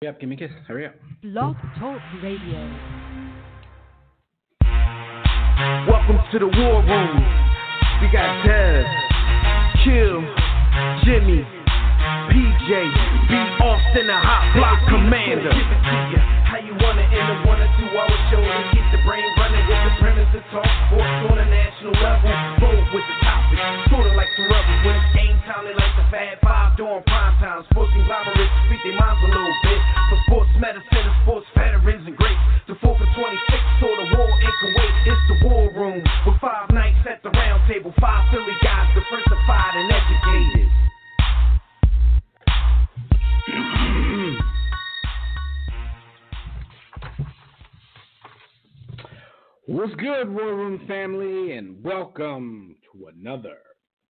Hurry up, give me a kiss. Hurry up. Blog Talk Radio. Welcome to the War Room. We got Dev, Kill, Jimmy, PJ, B. Austin, the Hot Block Commander. How you want it in a 1 or 2 hour show to keep the brain running with the premise to talk sports on a national level. Roll with the topic, sorta like the rebels. When it's game time, they like the Fab Five during prime time. Sports conglomerates speak their minds a little bit. For sports medicine and sports veterans and greats. The 4 for 26 or the war in Kuwait. It's the War Room with 5 nights at the round table. 5 Philly guys diversified and educated. What's good, War Room family, and welcome to another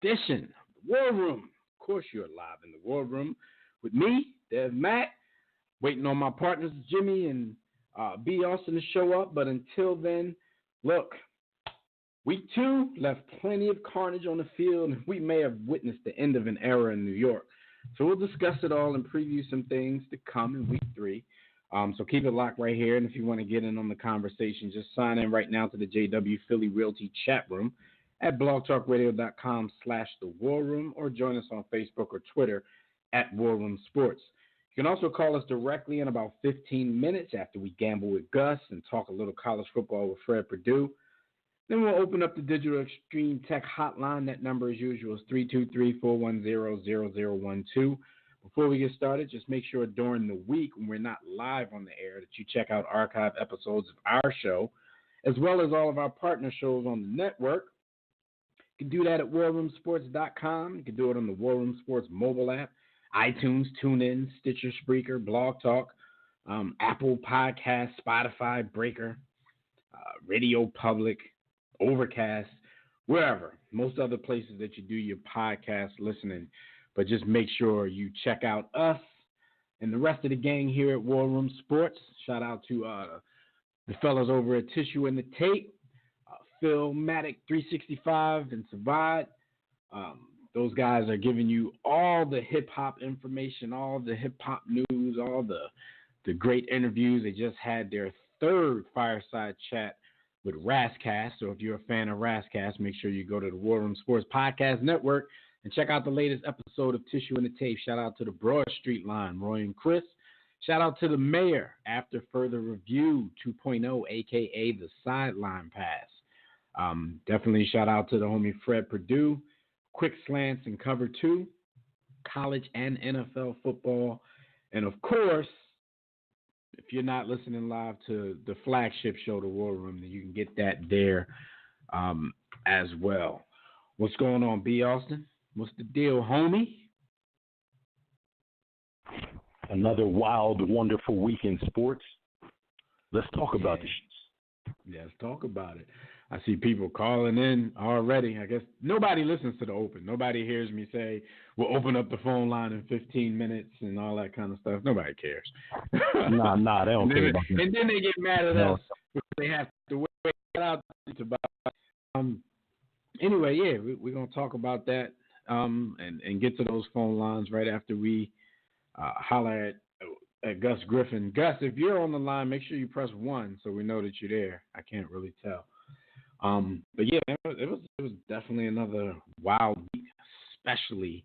edition of the War Room. Of course, you're live in the War Room with me, Dev Mack, waiting on my partners, Jimmy and B. Austin, to show up. But until then, look, week 2 left plenty of carnage on the field, and we may have witnessed the end of an era in New York. So we'll discuss it all and preview some things to come in week 3. So keep it locked right here, and if you want to get in on the conversation, just sign in right now to the JW Philly Realty chat room at blogtalkradio.com/The War Room, or join us on Facebook or Twitter at War Room Sports. You can also call us directly in about 15 minutes after we gamble with Gus and talk a little college football with Fred Perdue. Then we'll open up the Digital Extreme Tech hotline. That number, as usual, is 323-410-0012. Before we get started, just make sure during the week when we're not live on the air that you check out archive episodes of our show, as well as all of our partner shows on the network. You can do that at warroomsports.com. You can do it on the War Room Sports mobile app, iTunes, TuneIn, Stitcher, Spreaker, Blog Talk, Apple Podcasts, Spotify, Breaker, Radio Public, Overcast, wherever. Most other places that you do your podcast listening. But just make sure you check out us and the rest of the gang here at War Room Sports. Shout out to the fellas over at Tissue and the Tape, Phil Matic 365 and Savad. Those guys are giving you all the hip-hop information, all the hip-hop news, all the great interviews. They just had their 3rd fireside chat with Rascast. So if you're a fan of Rascast, make sure you go to the War Room Sports Podcast Network and check out the latest episode of Tissue and the Tape. Shout out to the Broad Street Line, Roy and Chris. Shout out to the Mayor, After Further Review 2.0, a.k.a. the Sideline Pass. Definitely shout out to the homie Fred Perdue, Quick Slants and Cover 2, college and NFL football. And, of course, if you're not listening live to the flagship show, The War Room, then you can get that there as well. What's going on, B. Austin? What's the deal, homie? Another wild, wonderful week in sports. Let's talk about this. Yeah, let's talk about it. I see people calling in already. I guess nobody listens to the open. Nobody hears me say, we'll open up the phone line in 15 minutes and all that kind of stuff. Nobody cares. Nah, they don't care about that. And then they get mad at us because they have to wait out to buy. Anyway, yeah, we're going to talk about that. And get to those phone lines right after we holler at Gus Griffin. Gus, if you're on the line, make sure you press 1 so we know that you're there. I can't really tell. But yeah, it was definitely another wild week, especially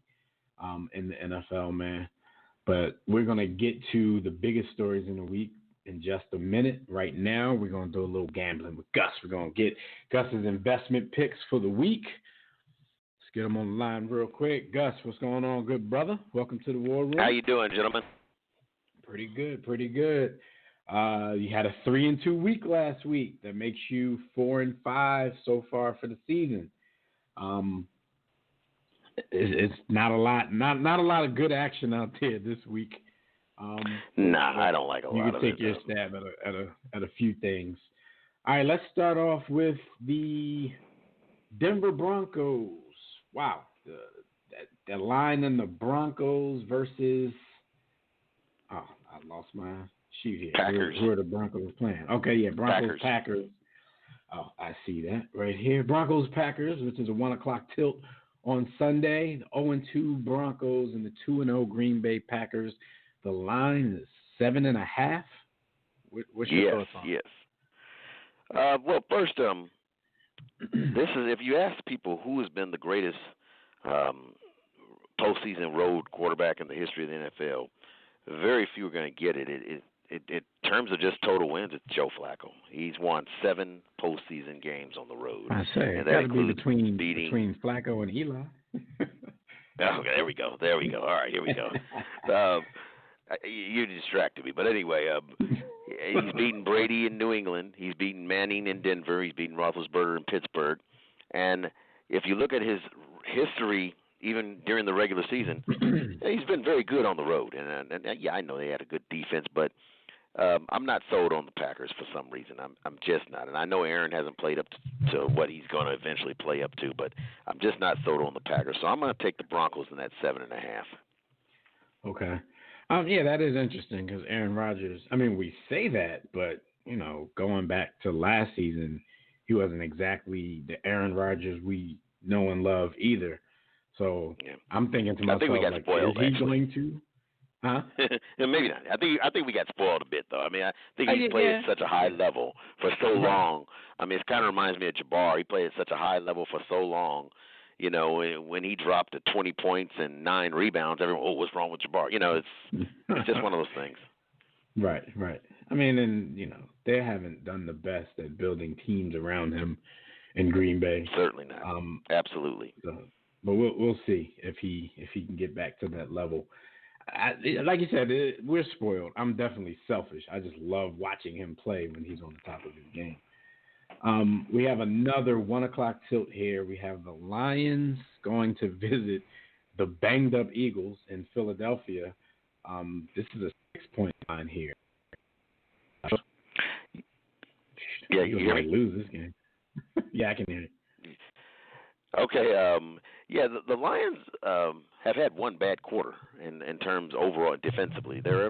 in the NFL, man. But we're going to get to the biggest stories in the week in just a minute. Right now, we're going to do a little gambling with Gus. We're going to get Gus's investment picks for the week. Get him on the line real quick. Gus, what's going on, good brother? Welcome to the War Room. How you doing, gentlemen? Pretty good. You had a 3-2 week last week. That makes you 4-5 so far for the season. It's not a lot of good action out there this week. I don't like a lot of it. You can take your stab at a few things. All right, let's start off with the Denver Broncos. Wow, the line in the Broncos versus I lost my sheet here. Packers. Who are the Broncos playing? Okay, yeah, Broncos Packers. Oh, I see that right here. Broncos Packers, which is a 1:00 tilt on Sunday. The 0-2 Broncos and the 2-0 Green Bay Packers. The line is 7.5. What's your thoughts on? Yes. Well, first, this is if you ask people who has been the greatest postseason road quarterback in the history of the NFL, very few are going to get it. In terms of just total wins, it's Joe Flacco. He's won 7 postseason games on the road. I say, and that includes between Flacco and Eli. Okay, there we go. All right, here we go. You distracted me. But anyway, he's beaten Brady in New England. He's beaten Manning in Denver. He's beaten Roethlisberger in Pittsburgh. And if you look at his history, even during the regular season, he's been very good on the road. And yeah, I know they had a good defense, but I'm not sold on the Packers for some reason. I'm just not. And I know Aaron hasn't played up to what he's going to eventually play up to, but I'm just not sold on the Packers. So I'm going to take the Broncos in that 7.5. Okay. Yeah, that is interesting because Aaron Rodgers, I mean, we say that, but, going back to last season, he wasn't exactly the Aaron Rodgers we know and love either. So yeah. I'm thinking to myself, I think we got spoiled, is he going to? Huh? Maybe not. I think we got spoiled a bit, though. I mean, I think he's played at such a high level for so long. I mean, it kind of reminds me of Jabbar. He played at such a high level for so long. When he dropped to 20 points and 9 rebounds, everyone, what's wrong with Jabbar? It's just one of those things. Right. I mean, and, they haven't done the best at building teams around him in Green Bay. Certainly not. Absolutely. So, but we'll see if he can get back to that level. Like you said, we're spoiled. I'm definitely selfish. I just love watching him play when he's on the top of his game. We have another 1 o'clock tilt here. We have the Lions going to visit the banged-up Eagles in Philadelphia. This is a 6-point line here. Yeah, you hear me? Lose this game. Yeah, I can hear you. Okay. The Lions have had one bad quarter in terms overall defensively. They're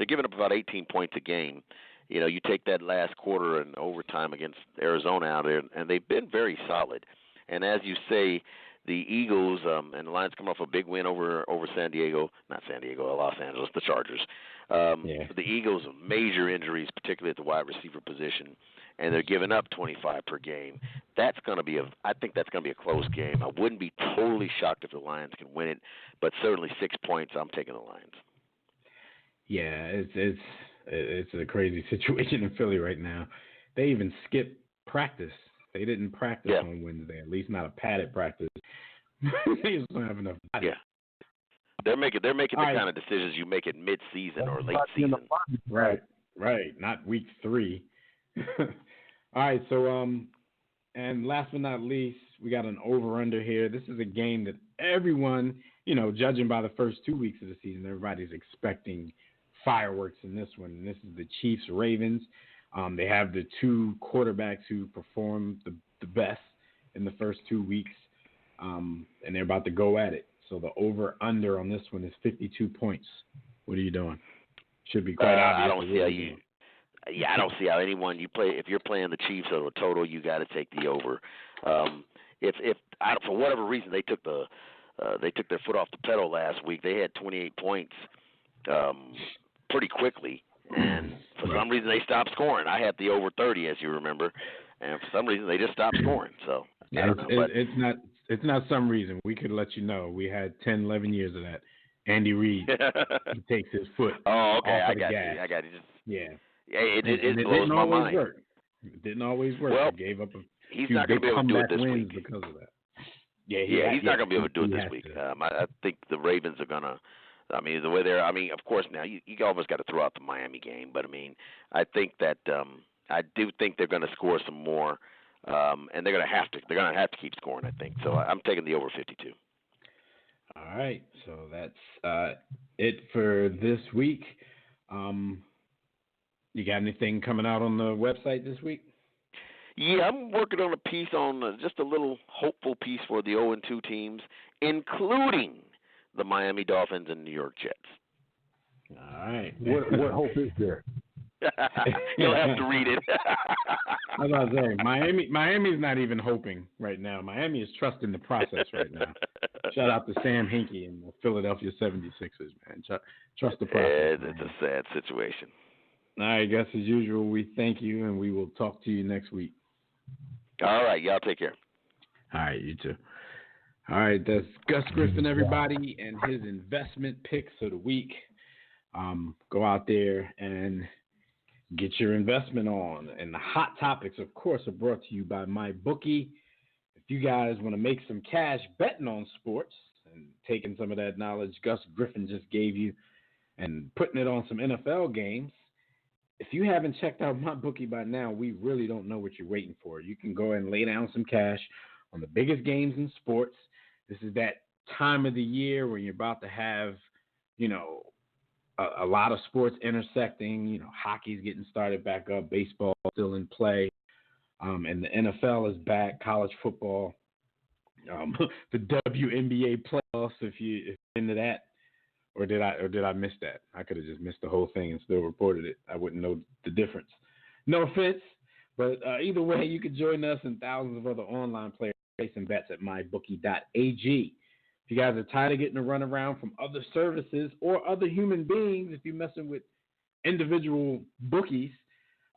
giving up about 18 points a game. You take that last quarter and overtime against Arizona out there, and they've been very solid. And as you say, the Eagles and the Lions come off a big win over Los Angeles, the Chargers. The Eagles have major injuries, particularly at the wide receiver position, and they're giving up 25 per game. I think that's going to be a close game. I wouldn't be totally shocked if the Lions can win it, but certainly 6 points, I'm taking the Lions. Yeah, it's a crazy situation in Philly right now. They even skipped practice. They didn't practice on Wednesday, at least not a padded practice. They just don't have enough body. Yeah. They're making the kind of decisions you make at mid-season or late season. Right. Not week 3. All right, so and last but not least, we got an over-under here. This is a game that everyone, judging by the first 2 weeks of the season, everybody's expecting fireworks in this one. And this is the Chiefs-Ravens. They have the 2 quarterbacks who performed the best in the first 2 weeks, and they're about to go at it. So the over-under on this one is 52 points. What are you doing? Should be quite obvious. I don't see how anyone if you're playing the Chiefs or a total, you got to take the over. If for whatever reason they took their foot off the pedal last week, they had 28 points pretty quickly, and for some reason they stopped scoring. I had the over 30, as you remember, and for some reason they just stopped scoring. So I don't know. It's not some reason. We could let you know. We had 10, 11 years of that. Andy Reid, he takes his foot off of the gas. I got you. Yeah. It blows my mind. It didn't always work. Well, He gave up he's not going to be able to do it this week because of that. He's not going to be able to do it this week. I think the Ravens are going to. The way they're. Of course, now you almost got to throw out the Miami game, but I think that I do think they're going to score some more, and they're going to have to. They're going to have to keep scoring, I think. So I'm taking the over 52. All right, so that's it for this week. You got anything coming out on the website this week? Yeah, I'm working on a piece on just a little hopeful piece for the 0-2 teams, including the Miami Dolphins and New York Jets. All right. What hope is there? You'll have to read it. I was about to say, Miami's not even hoping right now. Miami is trusting the process right now. Shout out to Sam Hinkie and the Philadelphia 76ers, man. Trust the process. It's a sad situation. All right, Gus, as usual, we thank you, and we will talk to you next week. All right, y'all take care. All right, you too. All right, that's Gus Griffin, everybody, and his investment picks of the week. Go out there and get your investment on. And the hot topics, of course, are brought to you by MyBookie. If you guys want to make some cash betting on sports and taking some of that knowledge Gus Griffin just gave you and putting it on some NFL games, if you haven't checked out MyBookie by now, we really don't know what you're waiting for. You can go and lay down some cash on the biggest games in sports. This is that time of the year where you're about to have, a lot of sports intersecting. Hockey's getting started back up, baseball still in play, and the NFL is back, college football, the WNBA playoffs. If you're into that, or did I miss that? I could have just missed the whole thing and still reported it. I wouldn't know the difference. No offense, but either way, you can join us and thousands of other online players placing bets at mybookie.ag. If you guys are tired of getting a runaround from other services or other human beings, if you're messing with individual bookies,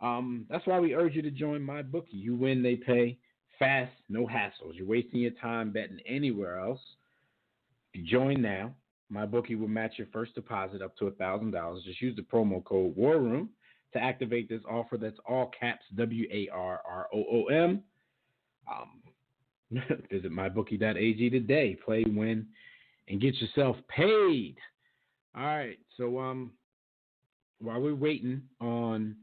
that's why we urge you to join MyBookie. You win, they pay, fast, no hassles. You're wasting your time betting anywhere else. If you join now, MyBookie will match your first deposit up to $1,000. Just use the promo code WARROOM to activate this offer. That's all caps, WARROOM. Visit mybookie.ag today. Play, win, and get yourself paid. All right. So while we're waiting on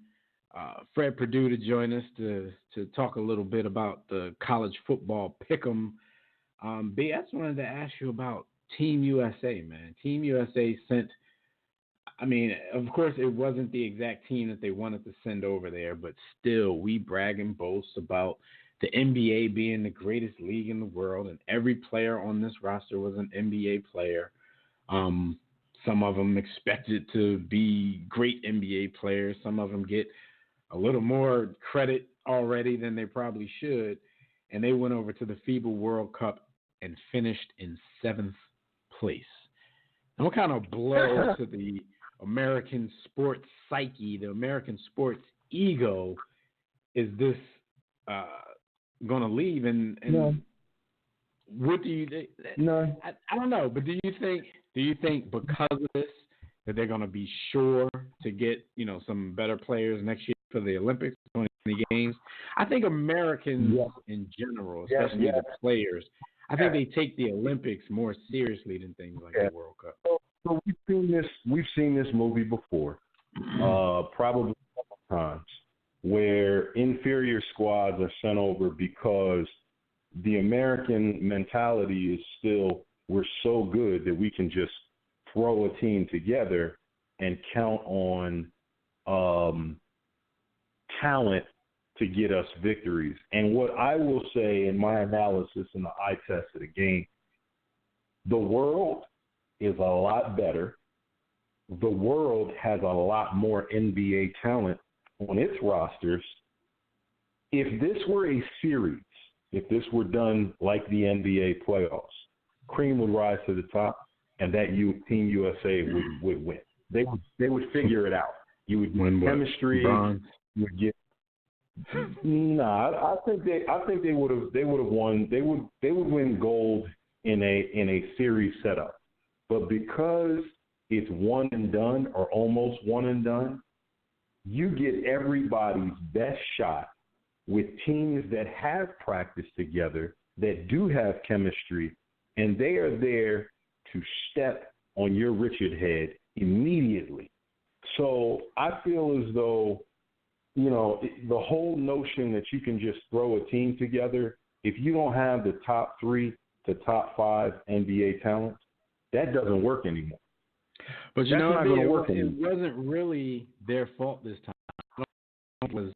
Fred Perdue to join us to talk a little bit about the college football pick'em, B, I just wanted to ask you about Team USA, man. Team USA sent, of course, it wasn't the exact team that they wanted to send over there, but still, we brag and boast about the NBA being the greatest league in the world, and every player on this roster was an NBA player. Some of them expected to be great NBA players. Some of them get a little more credit already than they probably should, and they went over to the FIBA World Cup and finished in 7th place. And what kind of blow to the American sports psyche, the American sports ego, is this going to leave? And no. What do you think? No, I don't know, but do you think because of this that they're going to be sure to get some better players next year for the Olympics, 2020 games? I think Americans in general, especially the players, I think they take the Olympics more seriously than things like the World Cup. So we've seen this movie before, probably several times, where inferior squads are sent over because the American mentality is still, we're so good that we can just throw a team together and count on talent to get us victories. And what I will say in my analysis and the eye test of the game, the world is a lot better. The world has a lot more NBA talent on its rosters. If this were a series, if this were done like the NBA playoffs, cream would rise to the top, and that Team USA would win. They would figure it out. You would win chemistry. You would get. I think they would have won. They would win gold in a series setup, but because it's one and done or almost one and done, you get everybody's best shot with teams that have practiced together, that do have chemistry, and they are there to step on your Richard head immediately. So I feel as though, the whole notion that you can just throw a team together, if you don't have the top 3 to top 5 NBA talent, that doesn't work anymore. But it wasn't really their fault this time. It was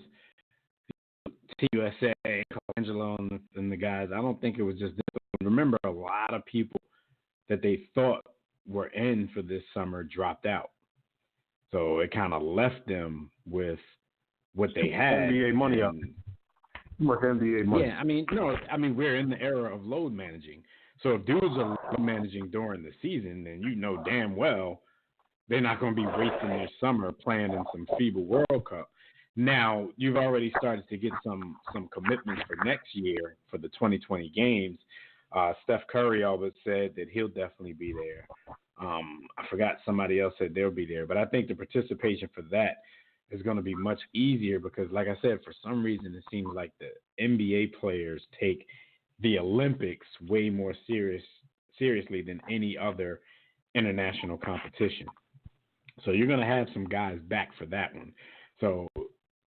Team USA, Colangelo, and the guys. I don't think it was just this. Remember, a lot of people that they thought were in for this summer dropped out. So it kind of left them with what they had. NBA money up. Much NBA money. Yeah, we're in the era of load managing. So if dudes are managing during the season, then you know damn well they're not going to be wasting their summer playing in some FIBA World Cup. Now, you've already started to get some commitments for next year for the 2020 games. Steph Curry always said that he'll definitely be there. I forgot somebody else said they'll be there. But I think the participation for that is going to be much easier because, like I said, for some reason it seems like the NBA players take the Olympics way more seriously than any other international competition. So you're going to have some guys back for that one. So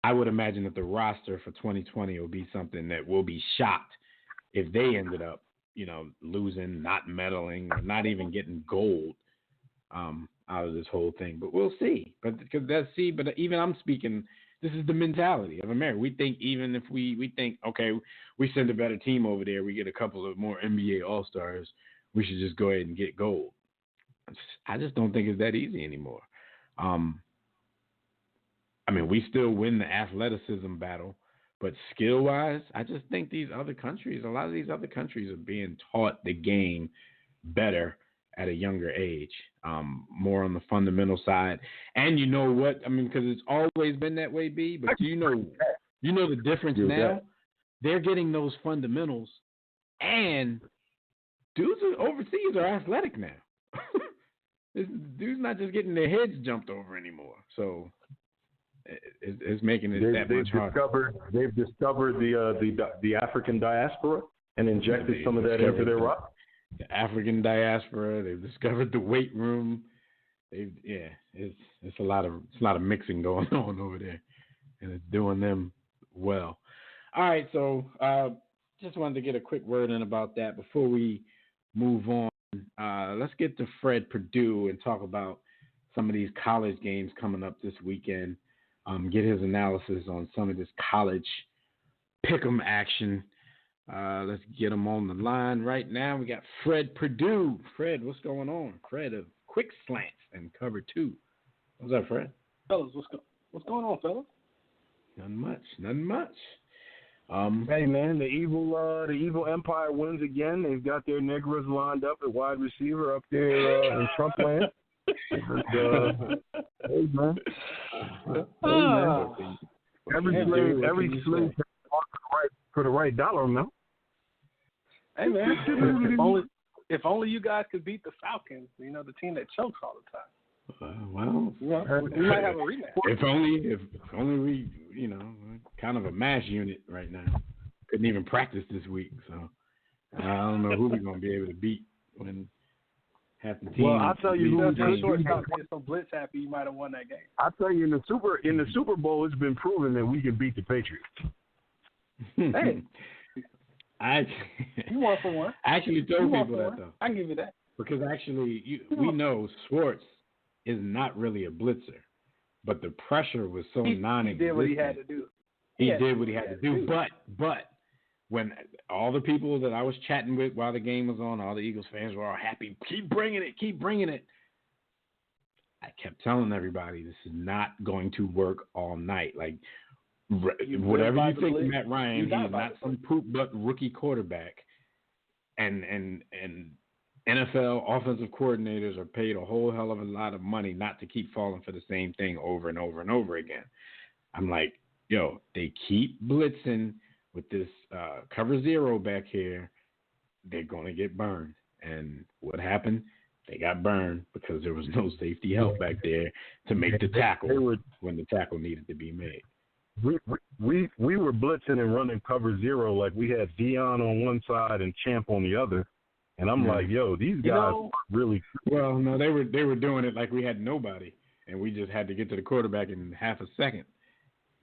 I would imagine that the roster for 2020 will be something that will be shocked if they ended up, losing, not medaling, or not even getting gold out of this whole thing. But we'll see. But even I'm speaking, this is the mentality of America. We think even if we think, okay, we send a better team over there, we get a couple of more NBA All-Stars, we should just go ahead and get gold. I just don't think it's that easy anymore. We still win the athleticism battle, but skill-wise, I just think a lot of these other countries are being taught the game better at a younger age, more on the fundamental side. And you know what? Because it's always been that way, B, but you know the difference now? They're getting those fundamentals, and dudes overseas are athletic now. Dude's not just getting their heads jumped over anymore. So it's making it that much harder. They've discovered the African diaspora and injected some of that into their rock. The African diaspora. They've discovered the weight room. It's a lot of mixing going on over there, and it's doing them well. All right, so just wanted to get a quick word in about that before we move on. Let's get to Fred Perdue and talk about some of these college games coming up this weekend. Get his analysis on some of this college pick'em action. Let's get him on the line right now. We got Fred Perdue. Fred, what's going on? Fred of Quick Slants and Cover 2. What's up, Fred? Fellas, what's going on, fellas? Nothing much. Hey man, the evil empire wins again. They've got their niggas lined up at wide receiver up there in Trump land. Hey man, every slave for the right dollar amount. Hey man, if only you guys could beat the Falcons, the team that chokes all the time. We might have a rematch. If only we, kind of a mash unit right now. Couldn't even practice this week, so I don't know who we're gonna be able to beat when half the team. Well, I'll tell you who shortstop is so blitz happy you might have won that game. I'll tell you in the Super Bowl, it's been proven that we can beat the Patriots. Hey, you won for one. I actually told people that though. I can give you that because actually we know Schwartz is not really a blitzer, but the pressure was so non-existent. He did what he had to do. He did what he had to do. But when all the people that I was chatting with while the game was on, all the Eagles fans were all happy. Keep bringing it. I kept telling everybody this is not going to work all night. Like whatever you think of Matt Ryan, he's not some poop butt rookie quarterback. And NFL offensive coordinators are paid a whole hell of a lot of money not to keep falling for the same thing over and over and over again. I'm like, they keep blitzing with this cover zero back here. They're going to get burned. And what happened? They got burned because there was no safety help back there to make the tackle when the tackle needed to be made. We were blitzing and running cover zero like we had Dion on one side and Champ on the other. And I'm like, these guys really. Well, no, they were doing it like we had nobody, and we just had to get to the quarterback in half a second.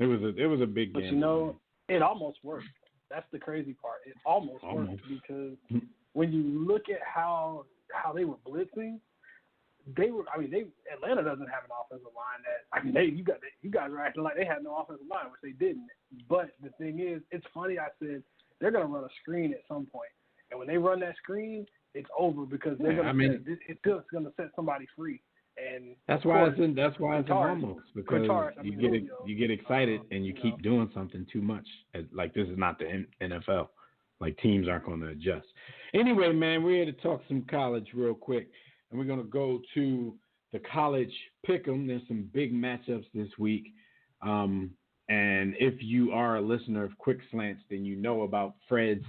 It was a big game. But it almost worked. That's the crazy part. It almost worked because when you look at how they were blitzing, Atlanta doesn't have an offensive line you guys are acting like they had no offensive line, which they didn't. But the thing is, it's funny. I said they're going to run a screen at some point. And when they run that screen, it's over because they're it's going to set somebody free. And that's why it's almost because you get excited and you keep doing something too much. Like this is not the NFL. Like teams aren't going to adjust. Anyway, man, we're here to talk some college real quick, and we're going to go to the college pick'em. There's some big matchups this week, and if you are a listener of Quick Slants, then you know about Fred's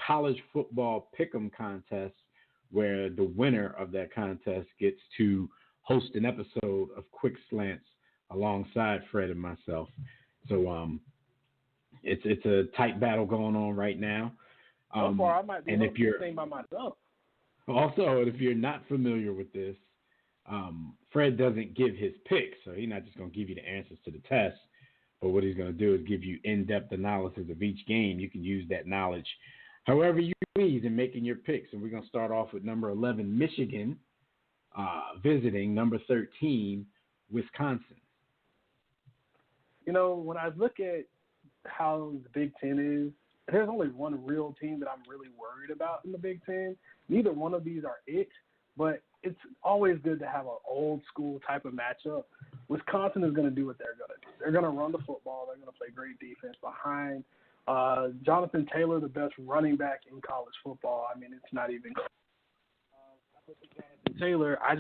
college football pick'em contest, where the winner of that contest gets to host an episode of Quick Slants alongside Fred and myself. So it's a tight battle going on right now. So far, I might be hosting the thing by myself. Also, if you're not familiar with this, Fred doesn't give his picks, so he's not just going to give you the answers to the test. But what he's going to do is give you in-depth analysis of each game. You can use that knowledge however you please in making your picks. And we're going to start off with number 11, Michigan, visiting number 13, Wisconsin. You know, when I look at how the Big Ten is, there's only one real team that I'm really worried about in the Big Ten. Neither one of these are it, but it's always good to have an old school type of matchup. Wisconsin is going to do what they're going to do. They're going to run the football. They're going to play great defense behind Jonathan Taylor, the best running back in college football. I mean, it's not even close. Jonathan Taylor, I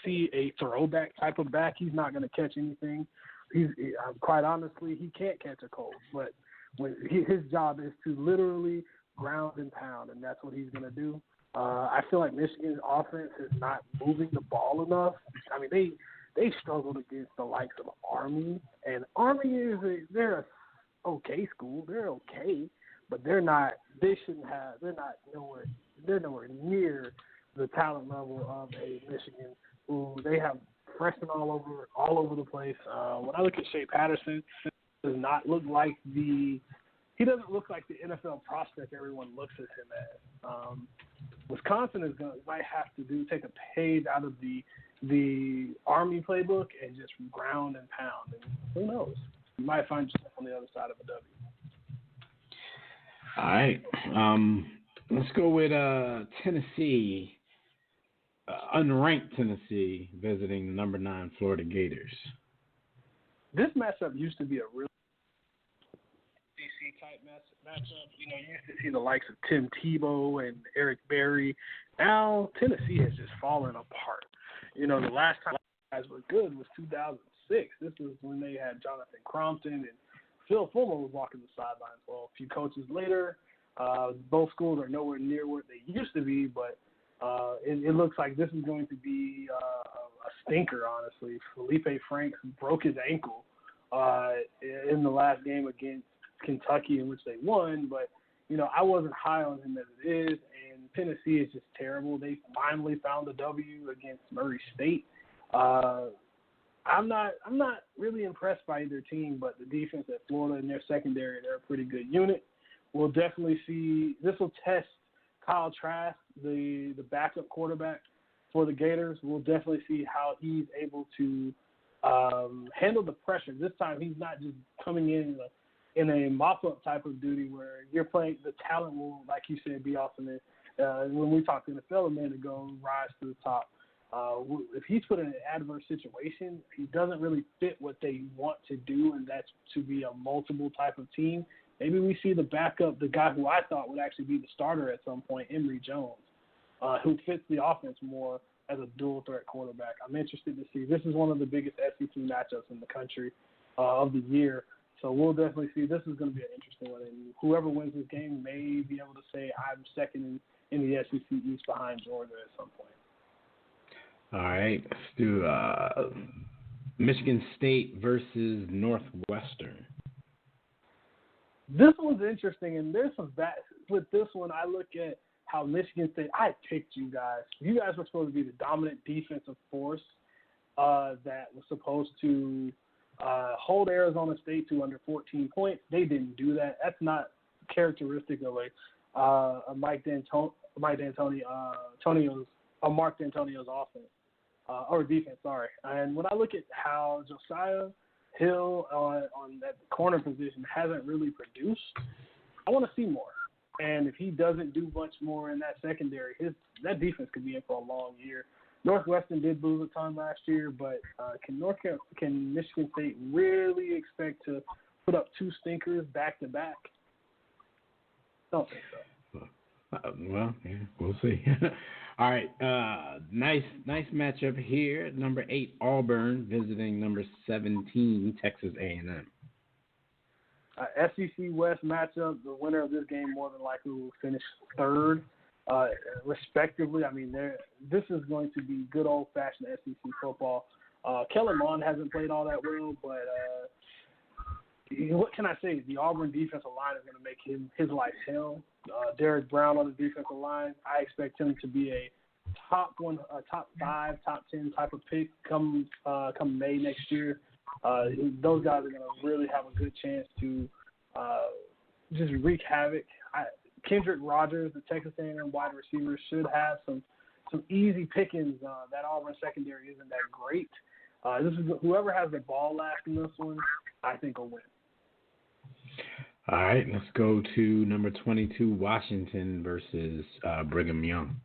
see a throwback type of back. He's not going to catch anything. Quite honestly, he can't catch a cold, but his job is to literally ground and pound, and that's what he's going to do. I feel like Michigan's offense is not moving the ball enough. I mean, they struggled against the likes of Army, and Army they're a okay school. They're okay, but they're not. They're nowhere near the talent level of a Michigan, who they have freshmen all over the place. When I look at Shea Patterson, he doesn't look like the NFL prospect everyone looks at him as. Wisconsin might have to take a page out of the Army playbook and just ground and pound. And who knows? You might find yourself on the other side of a W. All right. Let's go with Tennessee, unranked Tennessee, visiting the number 9 Florida Gators. This matchup used to be a real SEC type matchup. You know, you used to see the likes of Tim Tebow and Eric Berry. Now Tennessee has just fallen apart. You know, the last time guys were good was 2006. This was when they had Jonathan Crompton and Phil Fulmer was walking the sidelines. Well, a few coaches later, both schools are nowhere near where they used to be, but it looks like this is going to be a stinker, honestly. Felipe Franks broke his ankle in the last game against Kentucky, in which they won, but, you know, I wasn't high on him as it is, and Tennessee is just terrible. They finally found a W against Murray State. I'm not really impressed by either team, but the defense at Florida and their secondary, they're a pretty good unit. We'll definitely see – this will test Kyle Trask, the backup quarterback for the Gators. We'll definitely see how he's able to handle the pressure. This time he's not just coming in a mop-up type of duty where you're playing – the talent will, like you said, be awesome. When we talked to the NFL a minute ago, rise to the top. If he's put in an adverse situation, he doesn't really fit what they want to do, and that's to be a multiple type of team. Maybe we see the backup, the guy who I thought would actually be the starter at some point, Emory Jones, who fits the offense more as a dual-threat quarterback. I'm interested to see. This is one of the biggest SEC matchups in the country of the year. So we'll definitely see. This is going to be an interesting one. And whoever wins this game may be able to say, I'm second in the SEC East behind Georgia at some point. All right, let's do Michigan State versus Northwestern. This one's interesting, and there's some bad with this one. I look at how Michigan State. I picked you guys. You guys were supposed to be the dominant defensive force that was supposed to hold Arizona State to under 14 points. They didn't do that. That's not characteristic of a Mark D'Antonio's offense. Or defense, sorry. And when I look at how Josiah Hill on that corner position hasn't really produced, I want to see more. And if he doesn't do much more in that secondary, that defense could be in for a long year. Northwestern did lose a ton last year, but can Michigan State really expect to put up two stinkers back to back? Don't think so. Well, yeah, we'll see. All right, nice matchup here. Number 8, Auburn visiting number 17, Texas A&M. SEC West matchup. The winner of this game more than likely will finish third, respectively. I mean, this is going to be good old-fashioned SEC football. Kellen Mond hasn't played all that well, but what can I say? The Auburn defensive line is going to make his life hell. Derek Brown on the defensive line, I expect him to be a top 5, top 10 type of pick come May next year. Those guys are going to really have a good chance to just wreak havoc. Kendrick Rogers, the Texas A&M wide receiver, should have some easy pickings. That Auburn secondary isn't that great. This is whoever has the ball last in this one, I think will win. All right, let's go to number 22, Washington versus Brigham Young.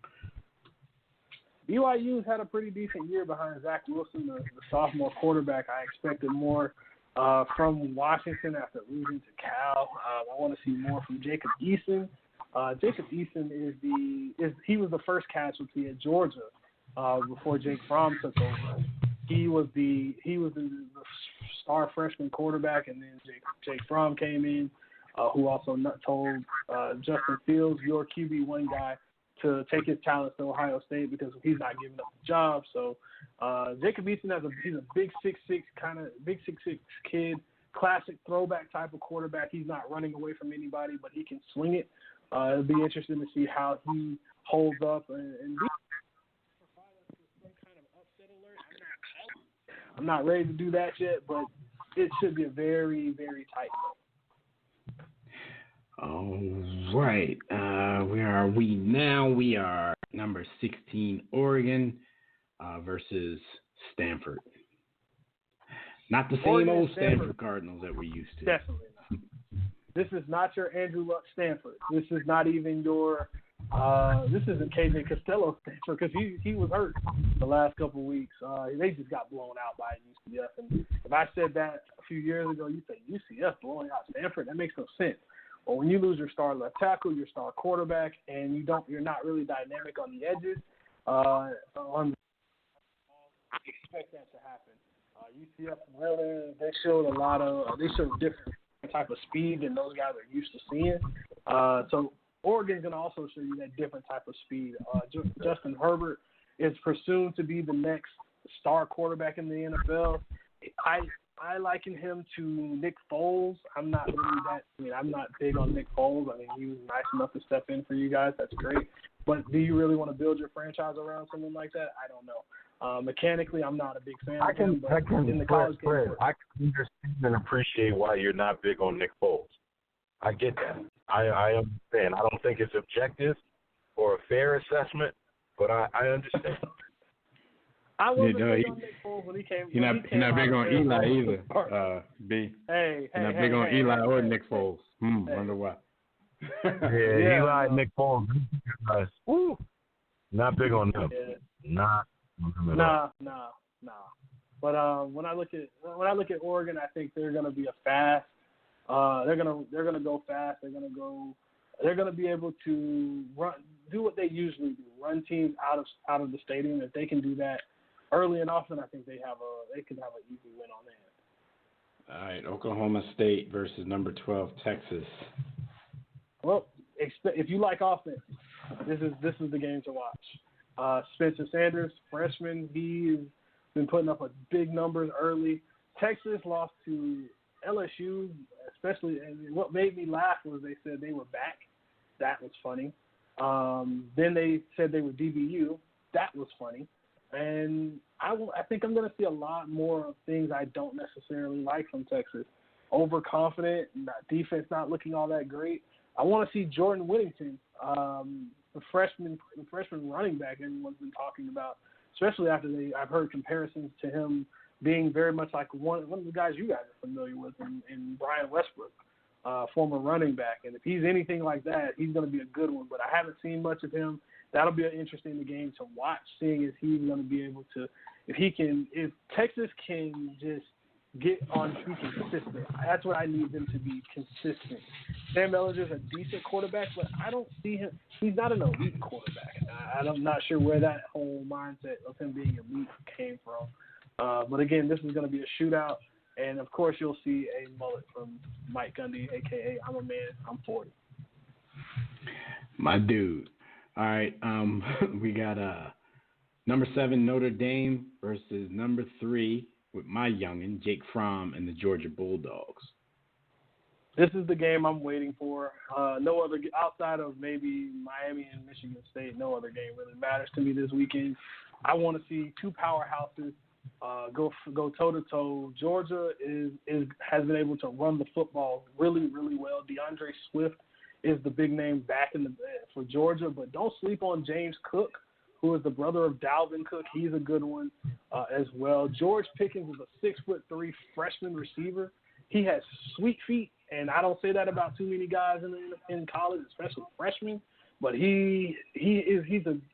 BYU's had a pretty decent year behind Zach Wilson, the sophomore quarterback. I expected more from Washington after losing to Cal. I want to see more from Jacob Eason. Jacob Eason he was the first casualty at Georgia before Jake Fromm took over. He was the star freshman quarterback, and then Jake Fromm came in, who also told Justin Fields, your QB1 guy, to take his talents to Ohio State because he's not giving up the job. So Jacob Eason he's a big 6'6" kid, classic throwback type of quarterback. He's not running away from anybody, but he can swing it. It'll be interesting to see how he holds up and some kind of upset alert. I'm not ready to do that yet, but it should be a very, very tight game. All right. Where are we now? We are number 16, Oregon versus Stanford. Not the same Oregon, old Stanford Cardinals that we're used to. Definitely not. This is not your Andrew Luck Stanford. This is not even your this isn't KJ Costello Stanford because he was hurt the last couple of weeks. They just got blown out by UCF. And if I said that a few years ago, you say UCF blowing out Stanford, that makes no sense. Well, when you lose your star left tackle, your star quarterback, and you're not really dynamic on the edges, expect that to happen. UCF really they showed different type of speed than those guys are used to seeing. So Oregon's going to also show you that different type of speed. Justin Herbert is presumed to be the next star quarterback in the NFL. I liken him to Nick Foles. I'm not big on Nick Foles. I mean, he was nice enough to step in for you guys. That's great. But do you really want to build your franchise around someone like that? I don't know. Mechanically, I'm not a big fan of him. But in the college game, I can understand and appreciate why you're not big on Nick Foles. I get that. I understand. I don't think it's objective or a fair assessment, but I understand. I wasn't big on Nick Foles when he came. He's not big on Eli either. B. Hey, not big on Eli or Nick Foles. Wonder why. Yeah, Eli and Nick Foles. Woo. Not big on them. Yeah. Nah. But when I look at Oregon, I think they're going to be a fast. They're going to go fast. They're going to be able to do what they usually do, run teams out of the stadium. If they can do that early and often, I think they can have an easy win on that. All right, Oklahoma State versus number 12 Texas. Well, if you like offense, this is the game to watch. Spencer Sanders, freshman, he's been putting up big numbers early. Texas lost to LSU, especially, and what made me laugh was they said they were back. That was funny. Then they said they were DBU. That was funny. And I think I'm going to see a lot more of things I don't necessarily like from Texas. Overconfident, defense not looking all that great. I want to see Jordan Whittington, the freshman running back everyone's been talking about, especially after I've heard comparisons to him being very much like one of the guys you guys are familiar with in Brian Westbrook, former running back. And if he's anything like that, he's going to be a good one. But I haven't seen much of him. That'll be an interesting game to watch, seeing if he's going to be able to, if Texas can just get on be consistent. That's what I need them to be, consistent. Sam Ehlinger's a decent quarterback, but I don't see him. He's not an elite quarterback. I'm not sure where that whole mindset of him being elite came from. But again, this is going to be a shootout, and of course you'll see a mullet from Mike Gundy, aka I'm a man, I'm 40. My dude. All right, we got number 7 Notre Dame versus number 3 with my youngin Jake Fromm and the Georgia Bulldogs. This is the game I'm waiting for. No other outside of maybe Miami and Michigan State. No other game really matters to me this weekend. I want to see two powerhouses go toe to toe. Georgia has been able to run the football really, really well. DeAndre Swift is the big name back for Georgia, but don't sleep on James Cook, who is the brother of Dalvin Cook. He's a good one as well. George Pickens is a 6'3" freshman receiver. He has sweet feet, and I don't say that about too many guys in college, especially freshmen. But he's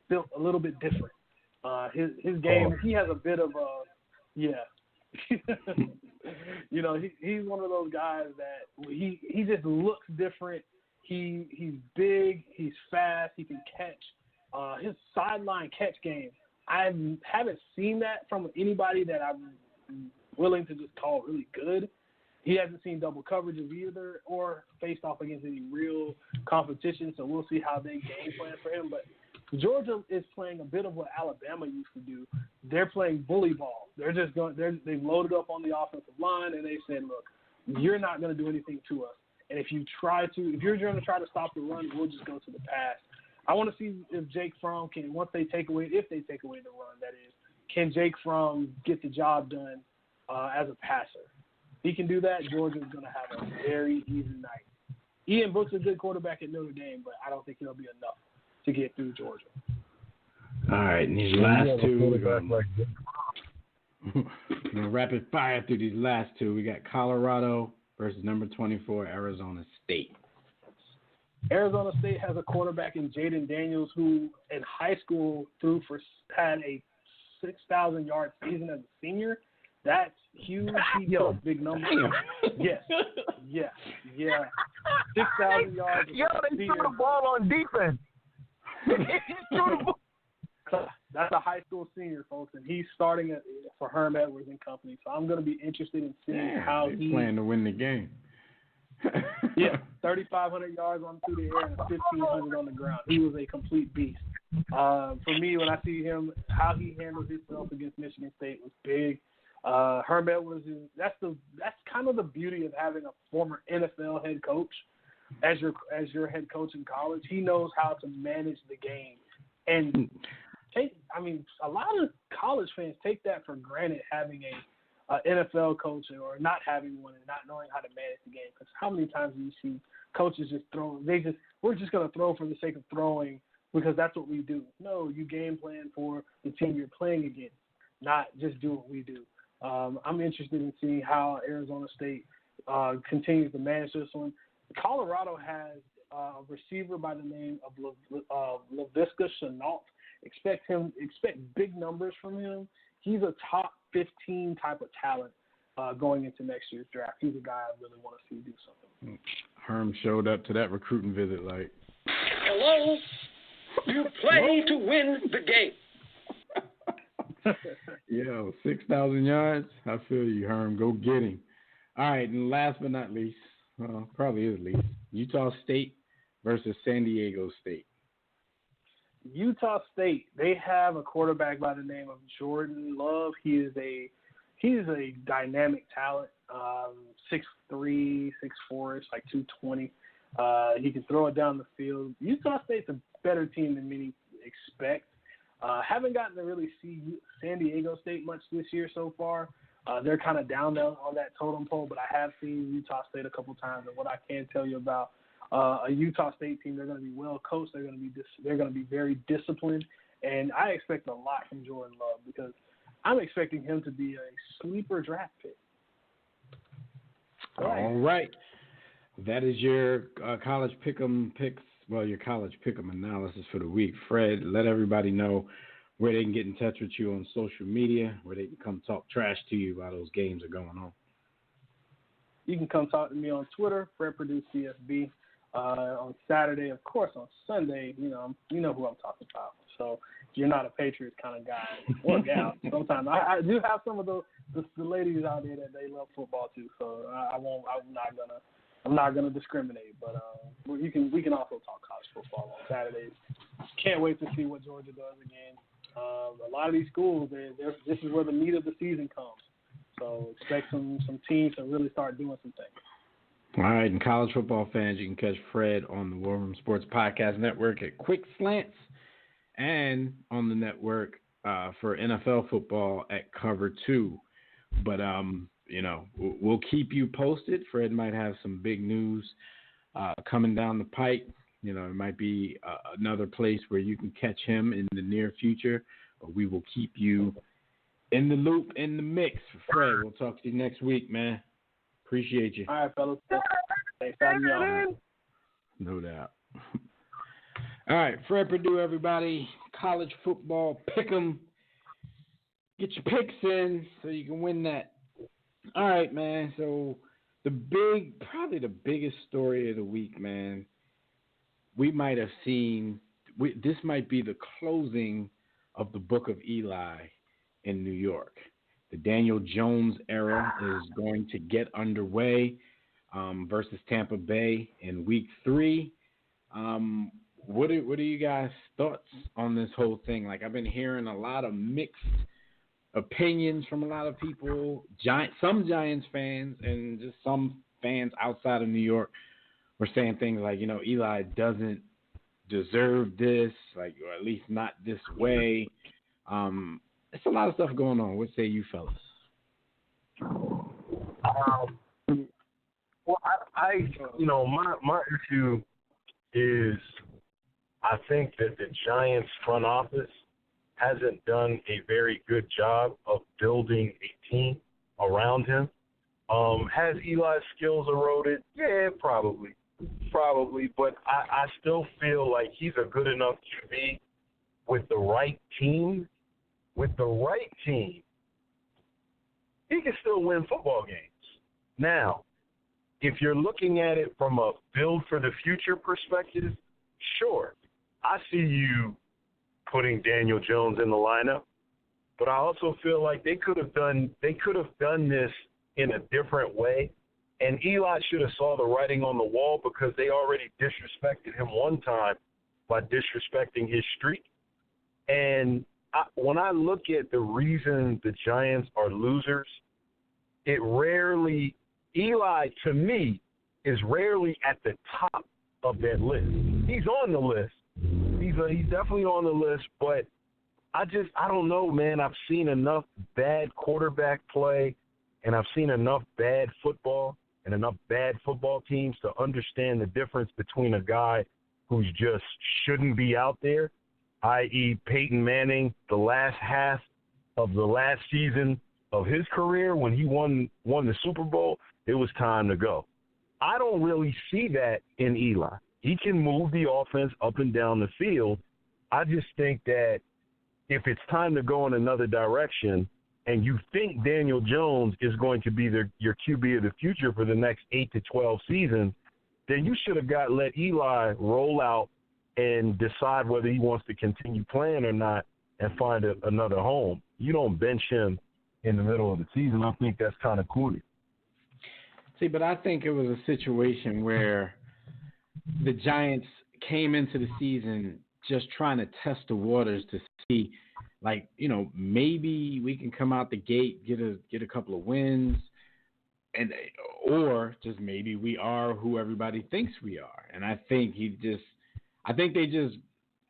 built a little bit different. His game, he has a bit of he's one of those guys that he just looks different. He's big, he's fast, he can catch. His sideline catch game, I haven't seen that from anybody that I'm willing to just call really good. He hasn't seen double coverages either or faced off against any real competition, so we'll see how they game plan for him. But Georgia is playing a bit of what Alabama used to do. They're playing bully ball. They've loaded up on the offensive line, and they said, look, you're not going to do anything to us. And if you're going to try to stop the run, we'll just go to the pass. I want to see if Jake Fromm can, if they take away the run, that is, can Jake Fromm get the job done as a passer? If he can do that, Georgia's going to have a very easy night. Ian Book's a good quarterback at Notre Dame, but I don't think he'll be enough to get through Georgia. All right, and these last two, we're going to rapid fire through these last two. We got Colorado versus number 24, Arizona State. Arizona State has a quarterback in Jaden Daniels who, in high school, had a 6,000-yard season as a senior. That's huge. He put big numbers. Yes. 6,000 yards. Yo, they threw the ball on defense. That's a high school senior, folks, and he's starting for Herm Edwards and company. So I'm going to be interested in seeing how he's playing to win the game. 3,500 yards through the air and 1,500 on the ground. He was a complete beast. For me, when I see him, how he handled himself against Michigan State was big. Herm Edwards that's kind of the beauty of having a former NFL head coach as your head coach in college. He knows how to manage the game, and a lot of college fans take that for granted, having a NFL coach or not having one and not knowing how to manage the game. Because how many times do you see coaches just throw? We're just going to throw for the sake of throwing because that's what we do. No, you game plan for the team you're playing against, not just do what we do. I'm interested in seeing how Arizona State continues to manage this one. Colorado has a receiver by the name of Laviska Shenault. Expect big numbers from him. He's a top 15 type of talent going into next year's draft. He's a guy I really want to see do something. Herm showed up to that recruiting visit like, hello, you play to win the game. 6,000 yards. I feel you, Herm. Go get him. All right, and last but not least, probably is least, Utah State versus San Diego State. Utah State, they have a quarterback by the name of Jordan Love. He's a dynamic talent, 6'3", 6'4", like 220. He can throw it down the field. Utah State's a better team than many expect. Haven't gotten to really see San Diego State much this year so far. They're kind of down there on that totem pole, but I have seen Utah State a couple times. And what I can tell you about a Utah State team, they're going to be well coached. They're going to be very disciplined, and I expect a lot from Jordan Love because I'm expecting him to be a sleeper draft pick. All right. That is your college pick'em picks. Well, your college pick'em analysis for the week. Fred, let everybody know where they can get in touch with you on social media, where they can come talk trash to you while those games are going on. you can come talk to me on Twitter, Fred Purdue CFB. On Saturday, of course, on Sunday, you know who I'm talking about. So if you're not a Patriots kind of guy or gal, sometimes I do have some of the ladies out there that they love football too. So I'm not gonna discriminate. But we can also talk college football on Saturdays. Can't wait to see what Georgia does again. A lot of these schools, this is where the meat of the season comes. So expect some teams to really start doing some things. All right, and college football fans, you can catch Fred on the War Room Sports Podcast Network at Quick Slants and on the network for NFL football at Cover 2. But, we'll keep you posted. Fred might have some big news coming down the pike. You know, it might be another place where you can catch him in the near future. But we will keep you in the loop, in the mix. Fred, we'll talk to you next week, man. Appreciate you. All right, fellas. Thanks for having me on. No doubt. All right, Fred Purdue, everybody. College football, pick 'em. Get your picks in so you can win that. All right, man. So probably the biggest story of the week, man. We might have seen. This might be the closing of the Book of Eli in New York. The Daniel Jones era is going to get underway versus Tampa Bay in Week 3. What are you guys' thoughts on this whole thing? Like, I've been hearing a lot of mixed opinions from a lot of people. Some Giants fans and just some fans outside of New York were saying things like, Eli doesn't deserve this, like, or at least not this way. It's a lot of stuff going on. What say you fellas? Well, my issue is I think that the Giants front office hasn't done a very good job of building a team around him. Has Eli's skills eroded? Yeah, probably. But I still feel like he's a good enough QB with the right team. With the right team, he can still win football games. Now, if you're looking at it from a build for the future perspective, sure, I see you putting Daniel Jones in the lineup, but I also feel like they could have done this in a different way, and Eli should have saw the writing on the wall because they already disrespected him one time by disrespecting his streak. And when I look at the reason the Giants are losers, Eli, to me, is rarely at the top of that list. He's on the list. He's definitely on the list, but I don't know, man. I've seen enough bad quarterback play, and I've seen enough bad football and enough bad football teams to understand the difference between a guy who's just shouldn't be out there, i.e. Peyton Manning, the last half of the last season of his career when he won the Super Bowl, it was time to go. I don't really see that in Eli. He can move the offense up and down the field. I just think that if it's time to go in another direction and you think Daniel Jones is going to be your QB of the future for the next 8 to 12 seasons, then you should have let Eli roll out and decide whether he wants to continue playing or not and find another home. You don't bench him in the middle of the season. I think that's kind of corny. See, but I think it was a situation where the Giants came into the season just trying to test the waters to see, like, maybe we can come out the gate, get a couple of wins, or just maybe we are who everybody thinks we are. And I think they just,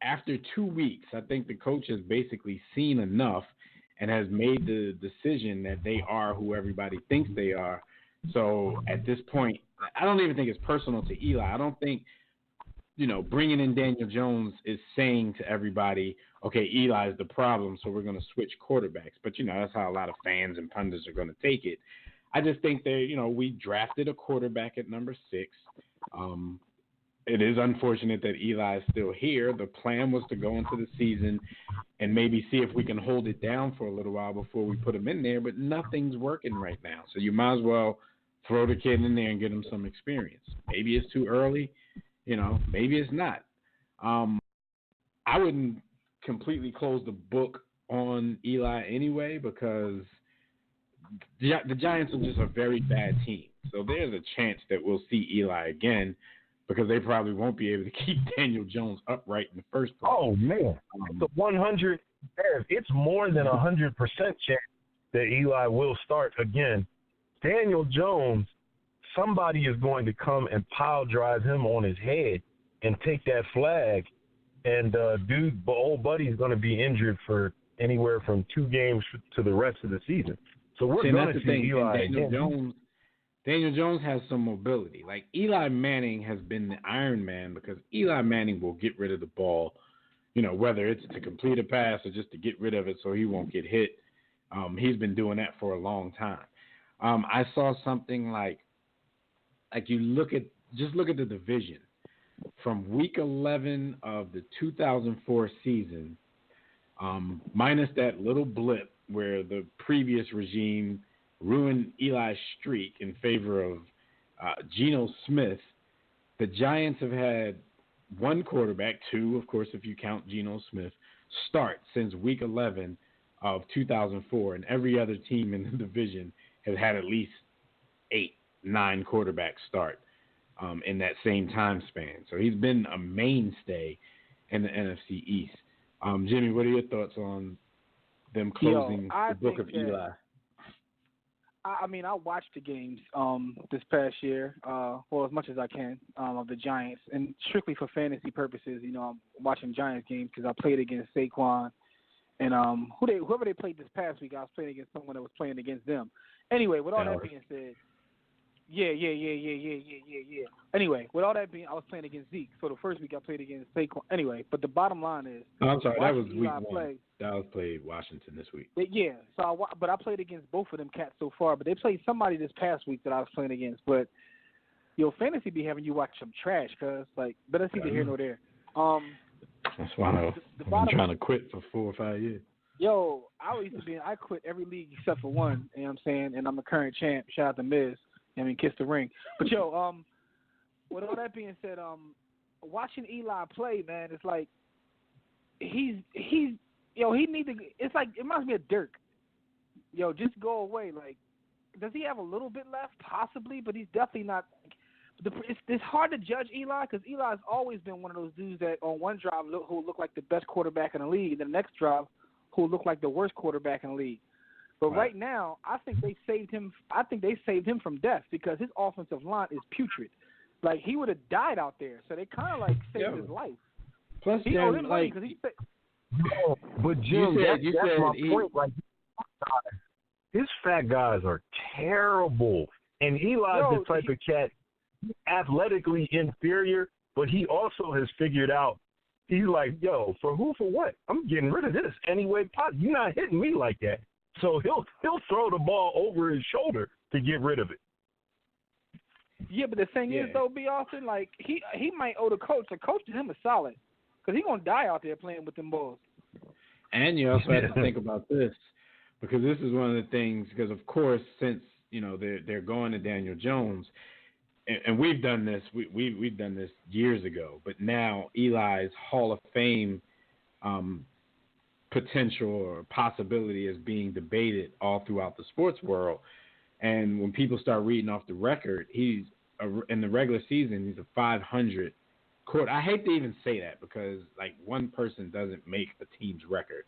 after 2 weeks, I think the coach has basically seen enough and has made the decision that they are who everybody thinks they are. So at this point, I don't even think it's personal to Eli. I don't think, bringing in Daniel Jones is saying to everybody, okay, Eli is the problem, so we're going to switch quarterbacks. But, that's how a lot of fans and pundits are going to take it. I just think that, we drafted a quarterback at number 6. It is unfortunate that Eli is still here. The plan was to go into the season and maybe see if we can hold it down for a little while before we put him in there, but nothing's working right now. So you might as well throw the kid in there and get him some experience. Maybe it's too early, maybe it's not. I wouldn't completely close the book on Eli anyway because the Giants are just a very bad team. So there's a chance that we'll see Eli again because they probably won't be able to keep Daniel Jones upright in the first place. Oh, man. It's a 100. It's more than 100% chance that Eli will start again. Daniel Jones, somebody is going to come and pile drive him on his head and take that flag. And old buddy is going to be injured for anywhere from 2 games to the rest of the season. So we're going to see Eli again. Daniel Jones has some mobility. Like Eli Manning has been the Iron Man because Eli Manning will get rid of the ball, whether it's to complete a pass or just to get rid of it so he won't get hit. He's been doing that for a long time. I saw something like you look at the division from week 11 of the 2004 season, minus that little blip where the previous regime ruined Eli's streak in favor of Geno Smith. The Giants have had 1 quarterback, 2, of course, if you count Geno Smith, start since week 11 of 2004, and every other team in the division has had at least 8, 9 quarterbacks start in that same time span. So he's been a mainstay in the NFC East. Jimmy, what are your thoughts on them closing the book of Eli? I watched the games this past year, as much as I can, of the Giants, and strictly for fantasy purposes. I'm watching Giants games because I played against Saquon, and whoever they played this past week, I was playing against someone that was playing against them. Anyway, with all that being said, yeah. Anyway, with all that being, I was playing against Zeke. So the first week I played against Saquon. Anyway, but the bottom line is, I'm sorry, that was week 1. Dallas played Washington this week. Yeah, but I played against both of them cats so far. But they played somebody this past week that I was playing against. But fantasy be having you watch some trash, cause but that's neither here nor there. That's why I've been trying to quit for 4 or 5 years. I quit every league except for one. You know what I'm saying? And I'm a current champ. Shout out to Miz. Kiss the ring. But with all that being said, watching Eli play, man, it's like he needs to. It's like it reminds me of Dirk. Just go away. Like, does he have a little bit left? Possibly, but he's definitely not. It's hard to judge Eli because Eli's always been one of those dudes that on one drive who look like the best quarterback in the league, and the next drive who look like the worst quarterback in the league. But right now, I think they saved him. I think they saved him from death because his offensive line is putrid. Like he would have died out there, so they kind of saved his life. Plus, he owed him money because he. No, but Jim, that's my point. Like his fat guys are terrible, and Eli's the type of cat athletically inferior, but he also has figured out. He's like, for who, for what? I'm getting rid of this anyway. You're not hitting me like that. So he'll throw the ball over his shoulder to get rid of it. Yeah, but the thing is, though, B. Austin, he might owe the coach. The coach to him is solid because he's going to die out there playing with them balls. And you also have to think about this because this is one of the things because, of course, since, they're going to Daniel Jones, and we've done this. We've done this years ago, but now Eli's Hall of Fame potential or possibility is being debated all throughout the sports world. And when people start reading off the record, he's in the regular season, he's a 500 quarter. I hate to even say that because one person doesn't make a team's record,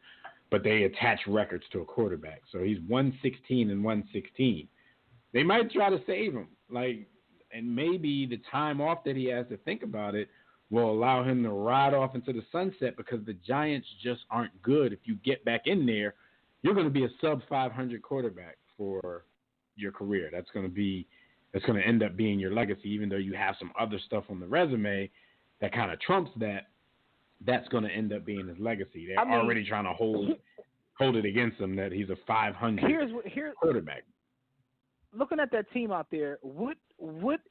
but they attach records to a quarterback. So he's 116 and 116. They might try to save him, and maybe the time off that he has to think about it will allow him to ride off into the sunset because the Giants just aren't good. If you get back in there, you're going to be a sub-500 quarterback for your career. That's going to end up being your legacy, even though you have some other stuff on the resume that kind of trumps that. That's going to end up being his legacy. They're already trying to hold it against him that he's a 500 quarterback. Looking at that team out there, what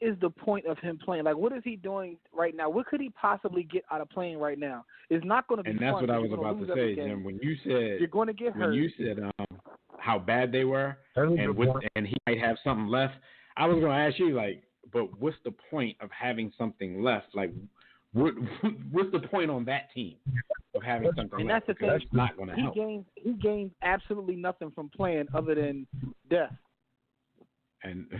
is the point of him playing? What is he doing right now? What could he possibly get out of playing right now? It's not going to be fun. And that's what I was about to say, Jim. When you said you're going to get hurt. When you said how bad they were, and he might have something left, I was going to ask you, like, but what's the point of having something left? Like, what's the point on that team of having something and left? that's the Because thing. it's not going to help. He gains absolutely nothing from playing other than death. And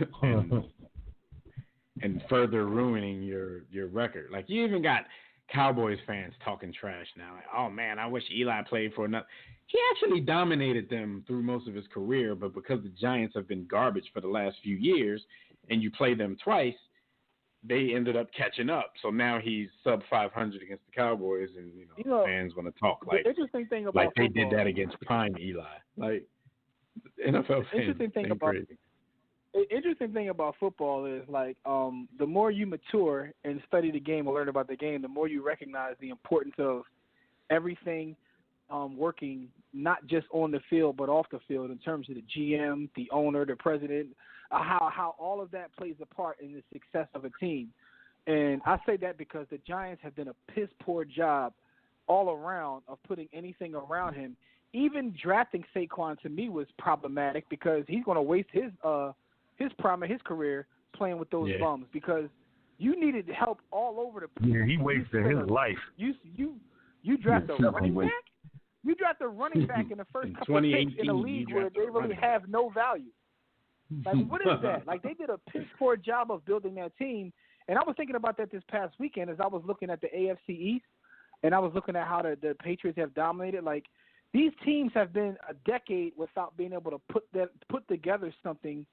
further ruining your record. Like, you even got Cowboys fans talking trash now. Like, oh, man, I wish Eli played for another. He actually dominated them through most of his career, but because the Giants have been garbage for the last few years and you play them twice, they ended up catching up. So now he's sub 500 against the Cowboys, and fans want to talk like the interesting thing about like they football, did that against prime Eli. Like, NFL fans crazy. The interesting thing about football is, like, the more you mature and study the game or learn about the game, the more you recognize the importance of everything working not just on the field but off the field in terms of the GM, the owner, the president, how all of that plays a part in the success of a team. And I say that because the Giants have done a piss-poor job all around of putting anything around him. Even drafting Saquon to me was problematic because he's going to waste his prime of his career playing with those bums because you needed help all over the place. Yeah, he wasted his life. You draft a running back? You draft a running back in the first couple of picks in a league where they really have no value. Like, what is that? Like, they did a piss-poor job of building that team. And I was thinking about that this past weekend as I was looking at the AFC East, and I was looking at how the Patriots have dominated. Like, these teams have been a decade without being able to put together something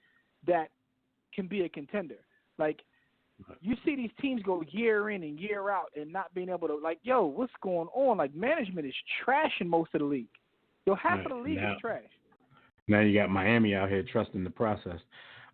that can be a contender. Like, you see these teams go year in and year out and not being able to, like, yo, what's going on? Like, management is trash in most of the league. Yo, half of the league is trash. Now you got Miami out here trusting the process.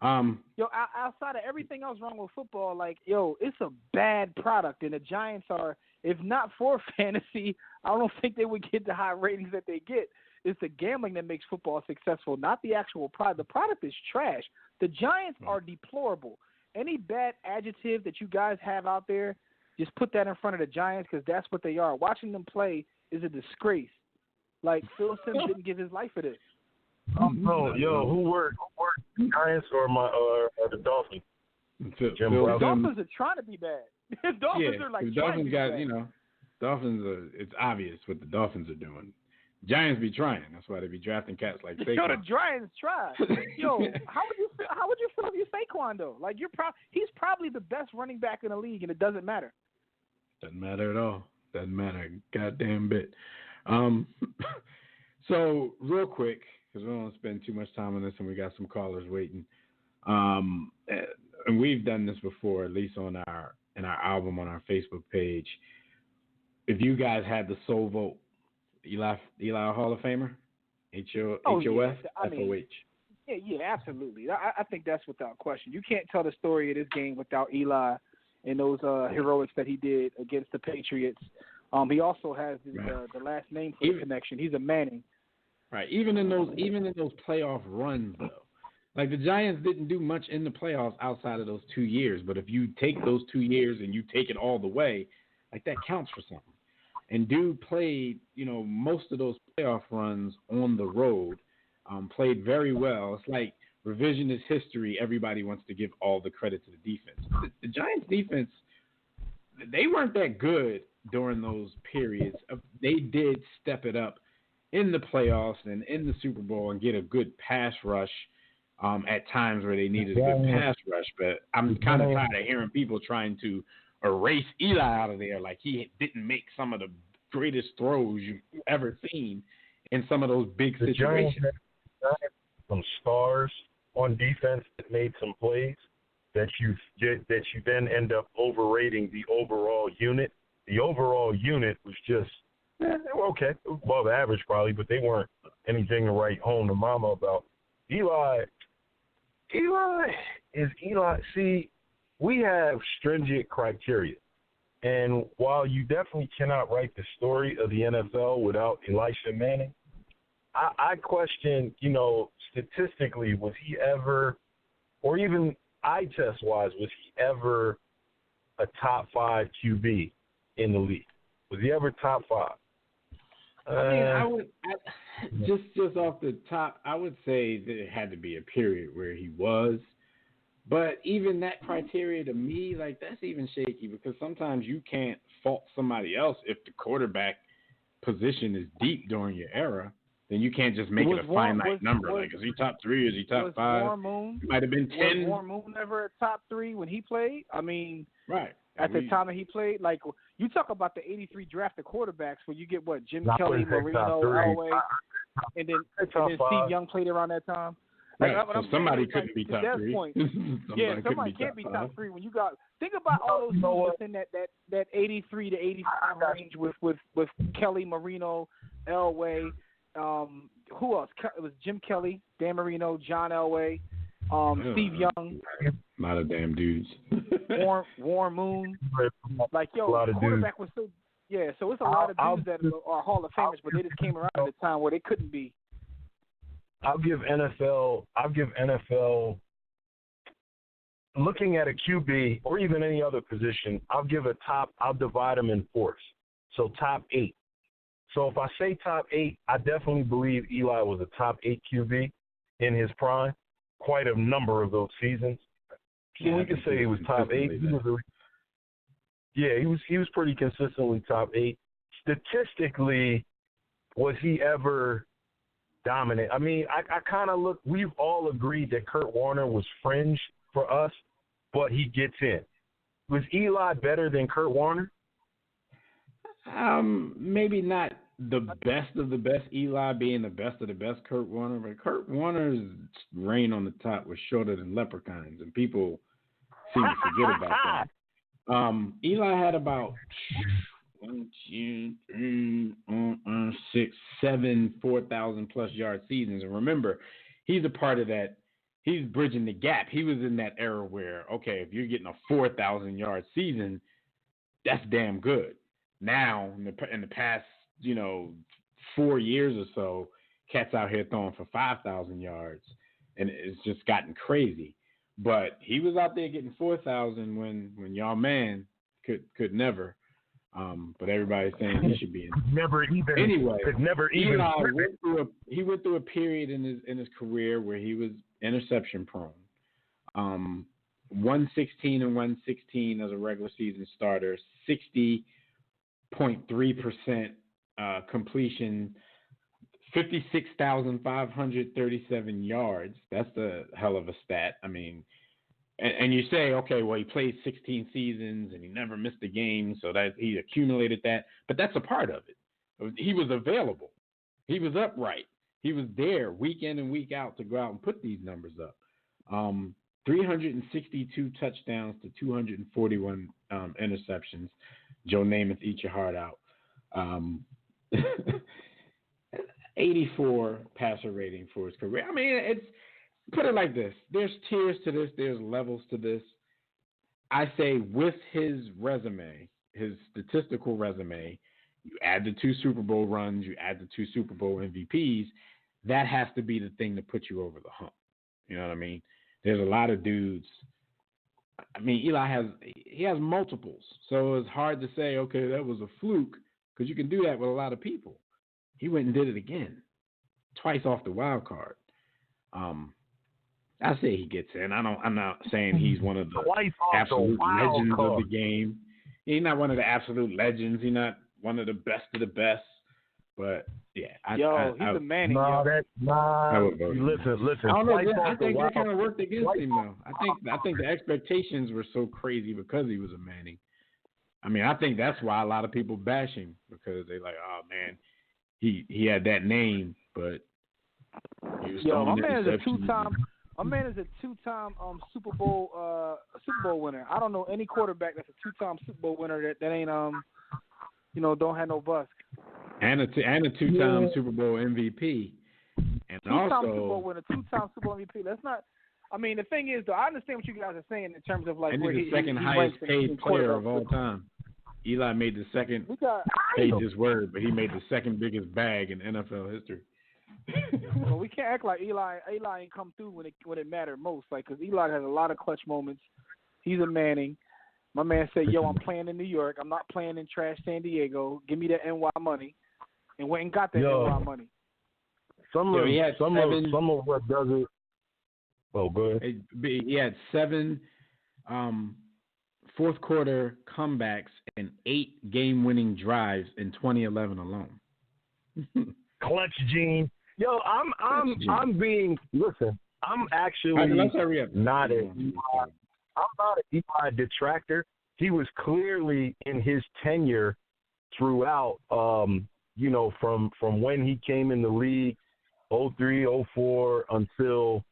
Yo, outside of everything else wrong with football, like, yo, it's a bad product. And the Giants are, if not for fantasy, I don't think they would get the high ratings that they get. It's the gambling that makes football successful, not the actual product. The product is trash. The Giants are deplorable. Any bad adjective that you guys have out there, just put that in front of the Giants because that's what they are. Watching them play is a disgrace. Like, Phil Simms didn't give his life for this. Oh, yo, who worked? The Giants or the Dolphins? The Dolphins are trying to be bad. The Dolphins are like the Dolphins got, Dolphins are. It's obvious what the Dolphins are doing. Giants be trying. That's why they be drafting cats like Saquon. Yo, the Giants try. Yo, how would you feel if you Saquon though? Like, he's probably the best running back in the league, and it doesn't matter. Doesn't matter at all. Doesn't matter a goddamn bit. So real quick, because we don't want to spend too much time on this, and we got some callers waiting. And we've done this before, at least in our album on our Facebook page. If you guys had the sole vote, Eli Hall of Famer, HOF, FOH. Yeah, absolutely. I think that's without question. You can't tell the story of this game without Eli and those heroics that he did against the Patriots. He also has the last name for the connection. He's a Manning. Right. Even in those playoff runs, though, like the Giants didn't do much in the playoffs outside of those 2 years. But if you take those 2 years and you take it all the way, like that counts for something. And dude played, most of those playoff runs on the road, played very well. It's like revisionist history. Everybody wants to give all the credit to the defense. The Giants defense, they weren't that good during those periods. They did step it up in the playoffs and in the Super Bowl and get a good pass rush at times where they needed a good pass rush. But I'm kind of tired of hearing people trying to erase Eli out of there like he didn't make some of the greatest throws you've ever seen in some of those big situations. Giants some stars on defense that made some plays that you then end up overrating the overall unit. The overall unit was just they were okay, above average probably, but they weren't anything to write home to mama about. Eli. See, we have stringent criteria. And while you definitely cannot write the story of the NFL without Elisha Manning, I question, statistically, was he ever, or even eye test wise, was he ever a top 5 QB in the league? Was he ever top 5? I would just off the top, I would say that it had to be a period where he was. But even that criteria to me, like that's even shaky because sometimes you can't fault somebody else if the quarterback position is deep during your era. Then you can't just make it a finite number. Like, is he top 3? Is he top 5? Warren Moon, it might have been 10. Was Warren Moon ever a top 3 when he played? I mean, right. At the time that he played, like you talk about the '83 drafted quarterbacks, where you get what Jim Kelly, Marino, Elway, and then Steve Young played around that time. Right. Like, so somebody couldn't be top 3. Somebody can't be top 3 when you got. Think about all those dudes within that '83 to '85 range with Kelly, Marino, Elway. Who else? It was Jim Kelly, Dan Marino, John Elway, Steve Young. A lot of damn dudes. Warren Moon. Like, quarterback was so. Yeah, so it's a lot of dudes that are Hall of Famers, but they just came around at a time where they couldn't be. I'll give NFL. Looking at a QB or even any other position, I'll divide them in fours. So top 8. So if I say top 8, I definitely believe Eli was a top 8 QB in his prime. Quite a number of those seasons. So we can say he was top 8. He was pretty consistently top 8. Statistically, was he ever dominant? I mean, I kind of look. We've all agreed that Kurt Warner was fringe for us, but he gets in. Was Eli better than Kurt Warner? Maybe not the best of the best. Eli being the best of the best. Kurt Warner, but Kurt Warner's reign on the top was shorter than Leprechauns, and people seem to forget about that. Eli had about 4,000 plus yard seasons. And remember, he's a part of that. He's bridging the gap. He was in that era where, okay, if you're getting a 4,000 yard season, that's damn good. Now, in the past, 4 years or so, cats out here throwing for 5,000 yards, and it's just gotten crazy. But he was out there getting 4,000 when y'all man could never. But everybody's saying he should be in. He went through a period in his career where he was interception prone. 116 and 116 as a regular season starter, 60.3% completion, 56,537 yards. That's a hell of a stat. I mean, and you say, okay, well, he played 16 seasons and he never missed a game, so that he accumulated that. But that's a part of it. He was available. He was upright. He was there week in and week out to go out and put these numbers up. 362 touchdowns to 241 interceptions. Joe Namath, eat your heart out. 84 passer rating for his career. I mean, put it like this. There's tiers to this. There's levels to this. I say with his resume, his statistical resume, you add the 2 Super Bowl runs, you add the 2 Super Bowl MVPs, that has to be the thing to put you over the hump. You know what I mean? There's a lot of dudes. I mean, Eli has multiples. So it's hard to say, okay, that was a fluke, because you can do that with a lot of people. He went and did it again, twice off the wild card. I say he gets in. I'm not saying he's one of the absolute legends of the game. He's not one of the absolute legends. He's not one of the best of the best. But yeah, he's a Manning. Listen. I don't know. I think that kind of worked against him though. I think the expectations were so crazy because he was a Manning. I mean, I think that's why a lot of people bash him, because they like, oh man, he had that name, but he was my man is a two-time Super Bowl winner. I don't know any quarterback that's a 2-time Super Bowl winner that ain't don't have no bust. And a 2-time Super Bowl MVP. And 2-time Super Bowl winner, 2-time Super Bowl MVP. That's not. I mean, the thing is, though, I understand what you guys are saying in terms of like and where he's the second highest paid player of all time. Eli made the second pages word, but he made the second biggest bag in NFL history. Well, we can't act like Eli ain't come through when it mattered most. Like, because Eli has a lot of clutch moments. He's a Manning. My man said, "Yo, I'm playing in New York. I'm not playing in trash San Diego. Give me that NY money," and went and got that NY money. Some of what does it. Oh, good. He had 7 fourth quarter comebacks and 8 game-winning drives in 2011 alone. Clutch Gene. Yo, I'm being, listen, I'm actually not I'm not an Eli detractor. He was clearly in his tenure throughout, from when he came in the league, 03, 04 until,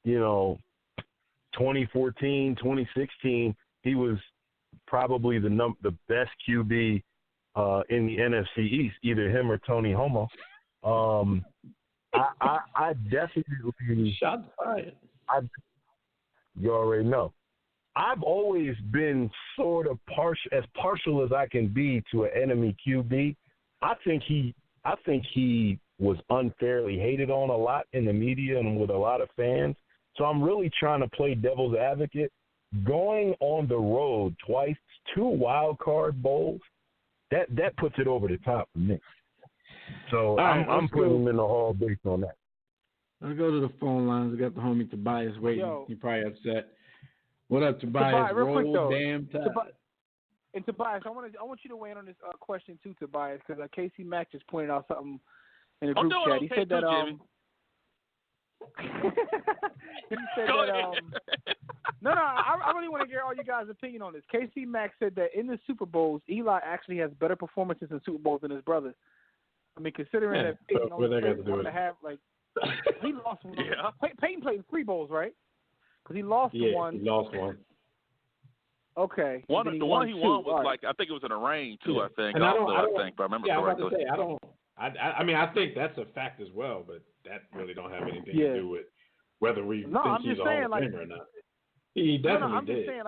2014, 2016, he was probably the best QB in the NFC East, either him or Tony Romo. I definitely shots fired. You already know. I've always been sort of partial as I can be to an enemy QB. I think he was unfairly hated on a lot in the media and with a lot of fans. So I'm really trying to play devil's advocate. Going on the road twice, 2 wild card bowls, that puts it over the top for me. So I'm putting him in the hall based on that. Let's go to the phone lines. We got the homie Tobias waiting. He's probably upset. What up, Tobias? Real quick, though. Damn time. And Tobias, I want you to weigh in on this question too, Tobias, because Casey Mack just pointed out something in the group chat. He said that he said that no, I really want to hear all you guys' opinion on this. Casey Mack said that in the Super Bowls, Eli actually has better performances in Super Bowls than his brothers. I mean, considering that Peyton only played 1.5, he lost one. Yeah. Peyton played 3 bowls, right? Because he lost one. He lost one. Okay. The one he won was I think it was in a rain too. I think. And I think, if I remember correctly. I think that's a fact as well, but that really don't have anything to do with whether we think he's a Hall of Famer or not. He definitely did. I'm just saying,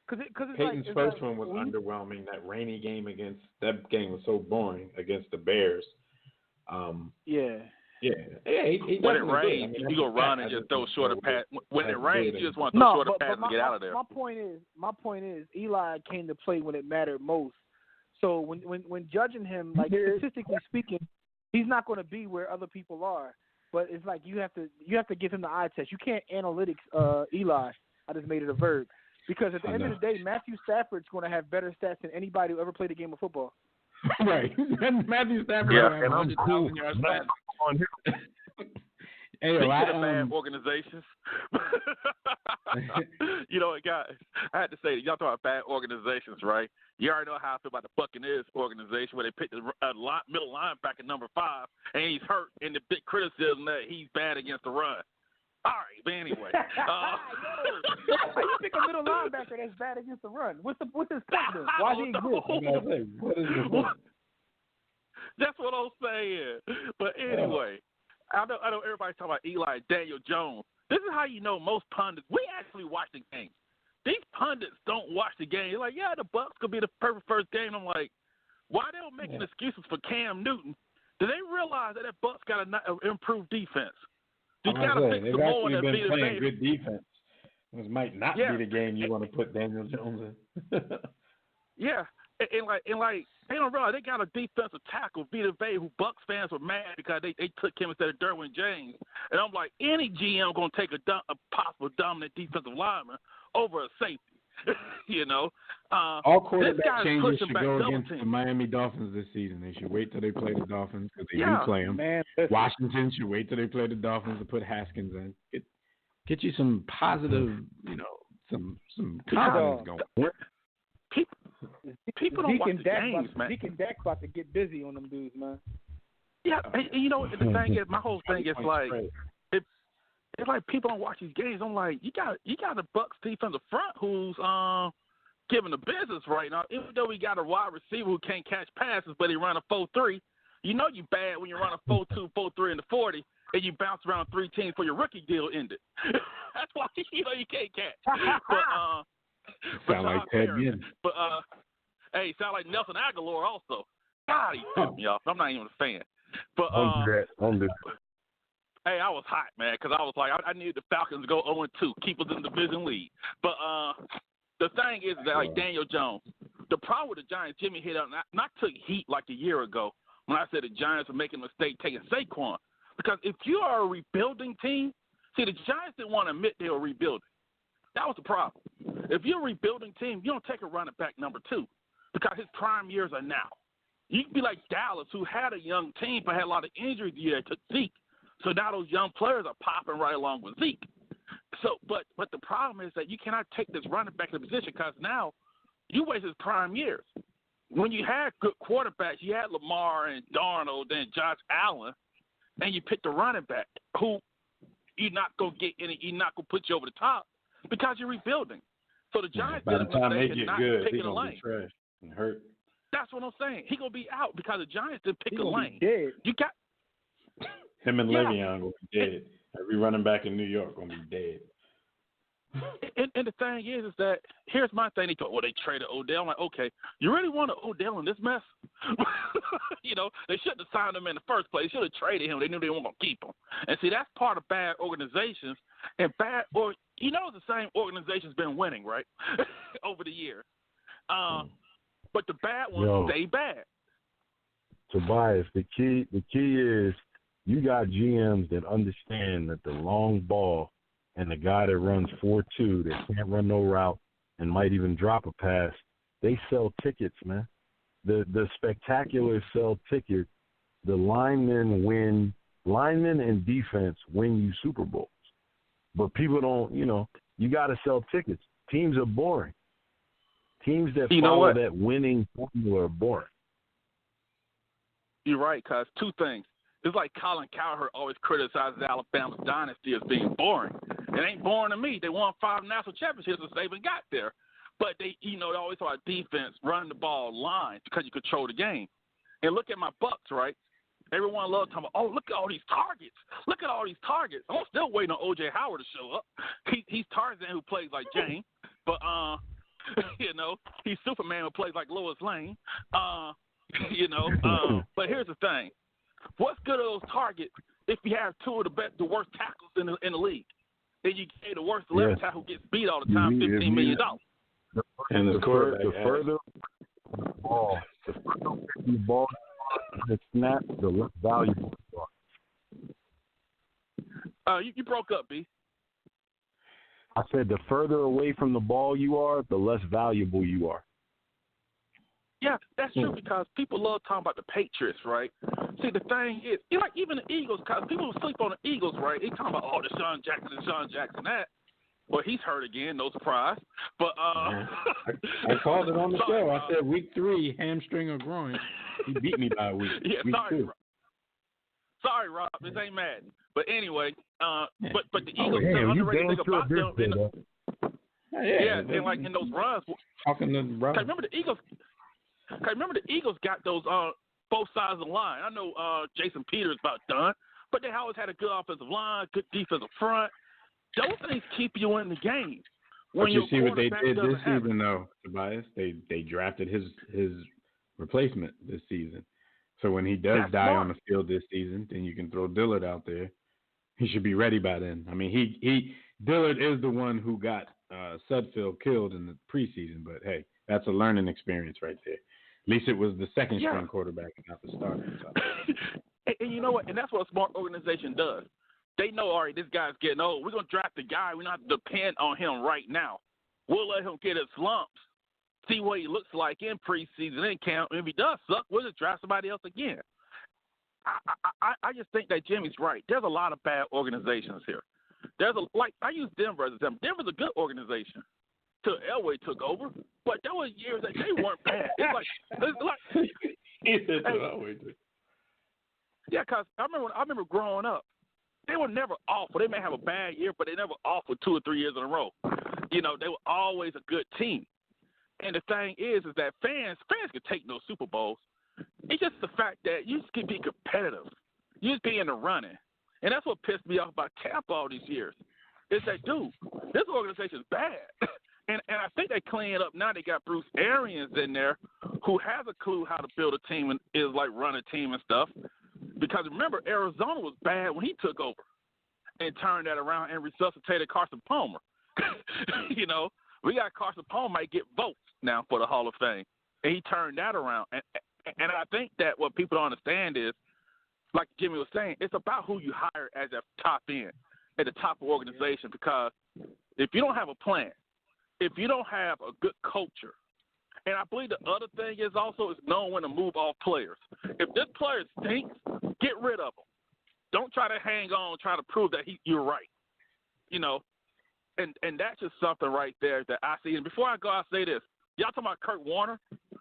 because Peyton's first one was underwhelming. That rainy game that game was so boring against the Bears. Yeah. When it rains, you go run and just throw shorter pass. When it rains, you just want to throw shorter pass and get out of there. My point is, Eli came to play when it mattered most. So when judging him, statistically speaking, he's not going to be where other people are. But it's like you have to give him the eye test. You can't analytics Eli. I just made it a verb. Because at the end of the day, Matthew Stafford's going to have better stats than anybody who ever played a game of football. Right. Matthew Stafford. Yeah, and I'm cool. Speaking of bad organizations, guys, I had to say, y'all talk about bad organizations, right? You already know how I feel about the Buccaneers organization, where they picked a middle linebacker number 5, and he's hurt, and the big criticism that he's bad against the run. All right, but anyway. You pick a middle linebacker that's bad against the run. What's his point? Why does he exist? What is the point? That's what I'm saying. But anyway, I know everybody's talking about Eli and Daniel Jones. This is how you know most pundits. We actually watch the game. These pundits don't watch the game. They're like, yeah, the Bucs could be the perfect first game. I'm like, why are they making excuses for Cam Newton? Do they realize that Bucs got an improved defense? They've actually been playing good defense. This might not be the game you want to put Daniel Jones in. Yeah, and they don't realize they got a defensive tackle, Vita Vea, who Bucs fans were mad because they took him instead of Derwin James. And I'm like, any GM going to take a possible dominant defensive lineman over a safety. All quarterback changes should go against the Miami Dolphins this season. They should wait till they play the Dolphins because they replay them. Man, Washington should wait till they play the Dolphins to put Haskins in. Get you some positive, some confidence going. People don't watch the games, man. Zeke and Dak about to get busy on them dudes, man. Yeah, and the thing is, my whole thing is like, it's like people don't watch these games. I'm like, you got the Bucs defensive front who's giving the business right now. Even though we got a wide receiver who can't catch passes, but he run a 4.3. You know you bad when you run a 4.2, 4.3 in the 40, and you bounce around 3 teams for your rookie deal ended. That's why you can't catch. Sound like Ted Ginn. But hey, sound like Nelson Aguilar also. God, he pissed me off. I'm not even a fan. But hey, I was hot, man, because I was like, I needed the Falcons to go 0-2, keep us in the division lead. But the thing is that, like Daniel Jones, the problem with the Giants, Jimmy hit up, and I took heat like a year ago when I said the Giants were making a mistake taking Saquon. Because if you are a rebuilding team, See, the Giants didn't want to admit they were rebuilding. That was the problem. If you're a rebuilding team, you don't take a running back number 2 because his prime years are now. You can be like Dallas, who had a young team but had a lot of injuries the year to Zeke. So now those young players are popping right along with Zeke. So, but the problem is that you cannot take this running back in the position because now you waste his prime years. When you had good quarterbacks, you had Lamar and Darnold and Josh Allen, and you picked a running back who you're not gonna get any, you're not gonna put you over the top because you're rebuilding. So the Giants by the time they get good, he's gonna be trash and hurt. That's what I'm saying. He's gonna be out because the Giants didn't pick a lane. Dead. You got him and Le'Veon gonna be dead. Every running back in New York gonna be dead. And the thing is that here's my thing. They thought, well, they traded Odell. I'm like, okay, you really want Odell in this mess? You know, they shouldn't have signed him in the first place. They should have traded him. They knew they weren't going to keep him. And see, that's part of bad organizations. And the same organization's been winning, right, over the years. But the bad ones stay bad. Tobias, the key is you got GMs that understand that the long ball and the guy that runs 4-2 that can't run no route and might even drop a pass, they sell tickets, man. The spectacular sell tickets. The linemen and defense win you Super Bowls. But people don't, you got to sell tickets. Teams are boring. Teams that follow that winning formula are boring. You're right, cuz 2 things. It's like Colin Cowherd always criticizes Alabama's dynasty as being boring. It ain't boring to me. They won 5 national championships since they even got there. But they always talk about defense, running the ball, lines, because you control the game. And look at my Bucks, right? Everyone loves talking about, look at all these targets. Look at all these targets. I'm still waiting on O.J. Howard to show up. He's Tarzan who plays like Jane. But, he's Superman who plays like Lois Lane. But here's the thing. What's good of those targets if you have 2 of the worst tackles in the league? Then you get the worst left tackle who gets beat all the time, $15 million. And the further the ball the snap, the less valuable you are. You broke up, B. I said the further away from the ball you are, the less valuable you are. Yeah, that's true because people love talking about the Patriots, right? See, the thing is, even the Eagles, because people sleep on the Eagles, right? They talking about, Deshaun Jackson, that. Well, he's hurt again, no surprise. But I called it on the show. I said week 3, hamstring or groin. He beat me by a week. Yeah, week sorry, 2. Sorry, Rob. This ain't Madden. But anyway, but the Eagles, the underrated thing about them, and like in those runs. Talking to Rob. Remember the Eagles got those both sides of the line. I know Jason Peters about done, but they always had a good offensive line, good defensive front. Those things keep you in the game. But you see what they did this season, though, Tobias? They drafted his replacement this season. So when he does die on the field this season, then you can throw Dillard out there. He should be ready by then. I mean, Dillard is the one who got Sudfeld killed in the preseason, but hey, that's a learning experience right there. At least it was the second string quarterback, not the starter. So. And you know what? And that's what a smart organization does. They know, all right, this guy's getting old. We're going to draft the guy. We're not depend on him right now. We'll let him get his slumps, see what he looks like in preseason and camp. And if he does suck, we'll just draft somebody else again. I just think that Jimmy's right. There's a lot of bad organizations here. I use Denver as an example. Denver's a good organization till Elway took over, but there were years that they weren't bad. It's like yeah, because I remember growing up, they were never awful. They may have a bad year, but they never awful 2 or 3 years in a row. They were always a good team. And the thing is that fans could take those Super Bowls. It's just the fact that you just can be competitive. You just be in the running. And that's what pissed me off about Tampa all these years. Is that, dude, this organization's bad. And I think they clean it up now. They got Bruce Arians in there who has a clue how to build a team and is like run a team and stuff. Because remember, Arizona was bad when he took over and turned that around and resuscitated Carson Palmer. We got Carson Palmer might get votes now for the Hall of Fame. And he turned that around. And I think that what people don't understand is, like Jimmy was saying, it's about who you hire as a top end. at the top of the organization, because if you don't have a plan, if you don't have a good culture, and I believe the other thing is also is knowing when to move off players. If this player stinks, get rid of him. Don't try to hang on, try to prove that you're right. You know, and that's just something right there that I see. And before I go, I'll say this. Y'all talking about Kurt Warner?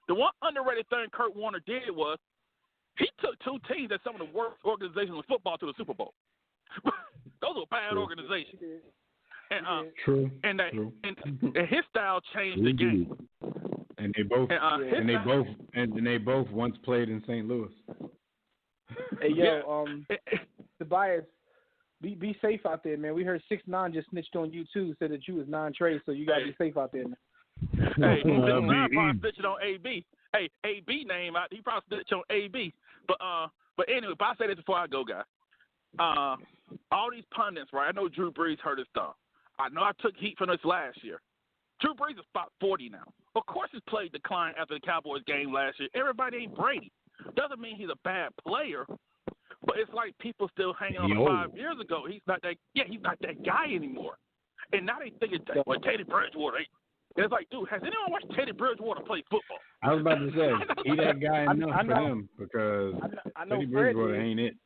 The one underrated thing Kurt Warner did was he took two teams that some of the worst organizations in football to the Super Bowl. Those were bad organizations. And and his style changed the game. And they both once played in St. Louis. Hey yo, Tobias, be safe out there, man. We heard 6ix9ine just snitched on you too, said that you was non-trade, so you gotta be safe out there, man. Hey, 6ix9ine probably snitching on AB. Hey, AB name out. He probably snitched on AB. But anyway, but I say this before I go, guys. All these pundits, right? I know Drew Brees hurt his thumb. I know I took heat from this last year. Drew Brees is about 40 now. Of course his play declined after the Cowboys game last year. Everybody ain't Brady. Doesn't mean he's a bad player, but it's like people still hanging on 5 years ago. He's not that guy anymore. And now they think it's Teddy Bridgewater. It's like, dude, has anyone watched Teddy Bridgewater play football? I was about to say, he that guy enough for him, because Teddy Bridgewater ain't it.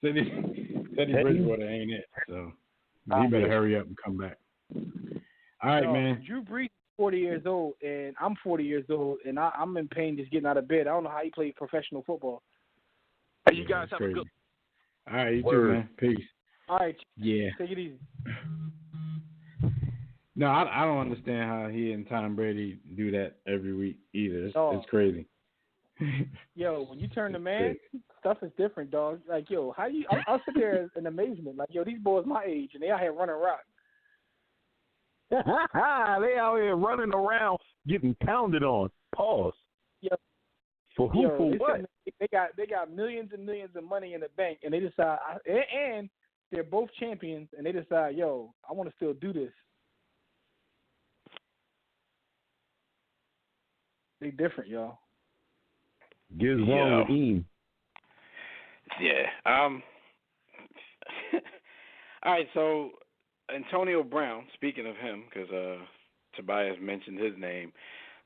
Teddy Bridgewater ain't it. So he better hurry up and come back. All right, man. Drew Brees is 40 years old, and I'm 40 years old, and I'm in pain just getting out of bed. I don't know how he played professional football. Hey, you guys have a good. All right, you too, man. Peace. All right. Yeah. Take it easy. No, I don't understand how he and Tom Brady do that every week either. It's crazy. Yo, when you turn the man, stuff is different, dog. Like, yo, how you? I'll sit there in amazement. Like, yo, these boys my age, and they out here running rock. They out here running around getting pounded on. Pause. Yep. For who? For what? They got millions and millions of money in the bank, and they decide, and they're both champions, and they decide, yo, I want to still do this. They different, y'all. Gives wrong with him. Yeah. All right, so Antonio Brown, speaking of him, because Tobias mentioned his name,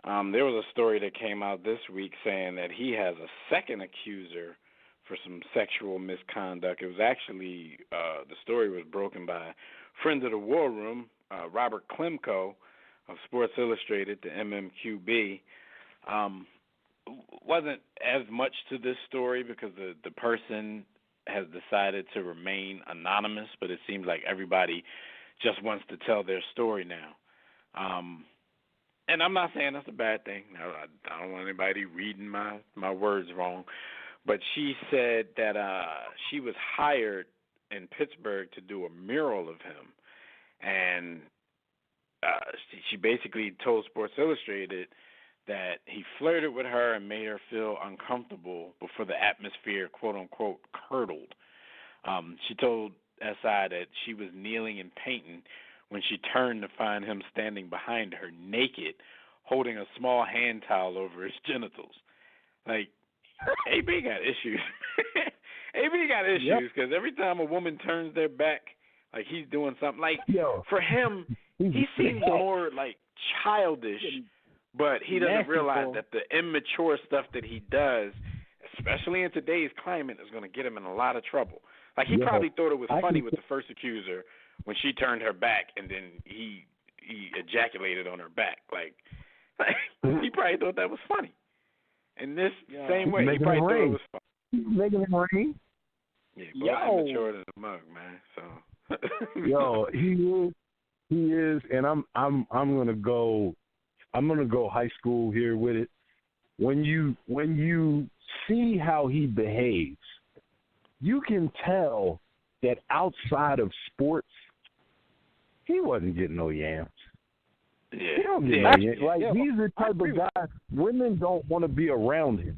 there was a story that came out this week saying that he has a second accuser for some sexual misconduct. It was actually, the story was broken by friend of the War Room, Robert Klemko of Sports Illustrated, the MMQB. Wasn't as much to this story because the person has decided to remain anonymous, but it seems like everybody just wants to tell their story now. And I'm not saying that's a bad thing. I don't want anybody reading my words wrong. But she said that she was hired in Pittsburgh to do a mural of him. And she basically told Sports Illustrated that he flirted with her and made her feel uncomfortable before the atmosphere, quote-unquote, curdled. She told SI that she was kneeling and painting when she turned to find him standing behind her naked, holding a small hand towel over his genitals. Like, AB got issues. AB got issues because every time a woman turns their back, like he's doing something. Like, for him, he seems more like childish, but he doesn't realize that the immature stuff that he does, especially in today's climate, is going to get him in a lot of trouble. Like, he probably thought it was funny with the first accuser when she turned her back and then he ejaculated on her back. Like he probably thought that was funny. In this same way, he probably thought it was funny. Making it rain. Yeah, but immature than a mug, man. So Yo, he is, and I'm gonna go high school here with it. When you see how he behaves, you can tell that outside of sports, he wasn't getting no yams. Yeah. He don't get no yams. Like, he's the type of guy, women don't want to be around him.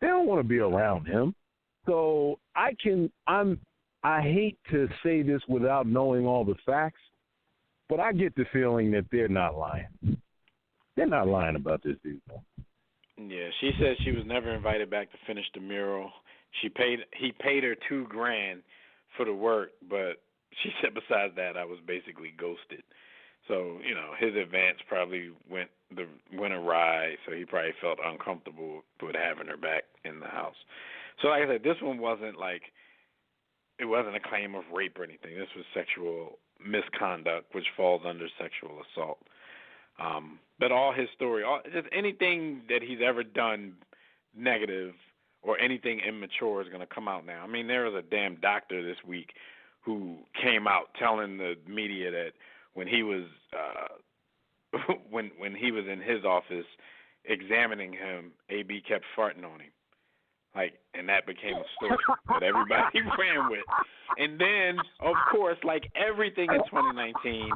They don't want to be around him. So I hate to say this without knowing all the facts, but I get the feeling that they're not lying. They're not lying about this dude. Yeah, she said she was never invited back to finish the mural. He paid her $2,000 for the work, but she said besides that, I was basically ghosted. So, his advance probably went awry, so he probably felt uncomfortable with having her back in the house. So like I said, this one wasn't it wasn't a claim of rape or anything. This was sexual misconduct, which falls under sexual assault. But all his story, just anything that he's ever done negative or anything immature is going to come out now. I mean, there was a damn doctor this week who came out telling the media that when he was when he was in his office examining him, AB kept farting on him. And that became a story that everybody ran with. And then, of course, like everything in 2019,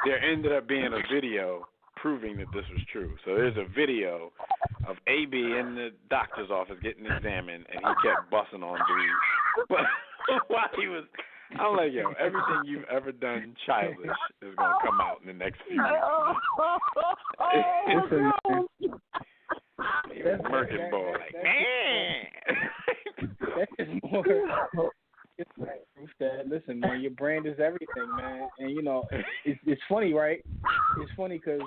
there ended up being a video proving that this was true. So there's a video of AB in the doctor's office getting examined, and he kept busting on dudes. But while he was, I'm like, yo, everything you've ever done childish is going to come out in the next few weeks. He was murking ball man. That is more. It's proof that, listen, man, your brand is everything, man. And it's funny, right? It's funny because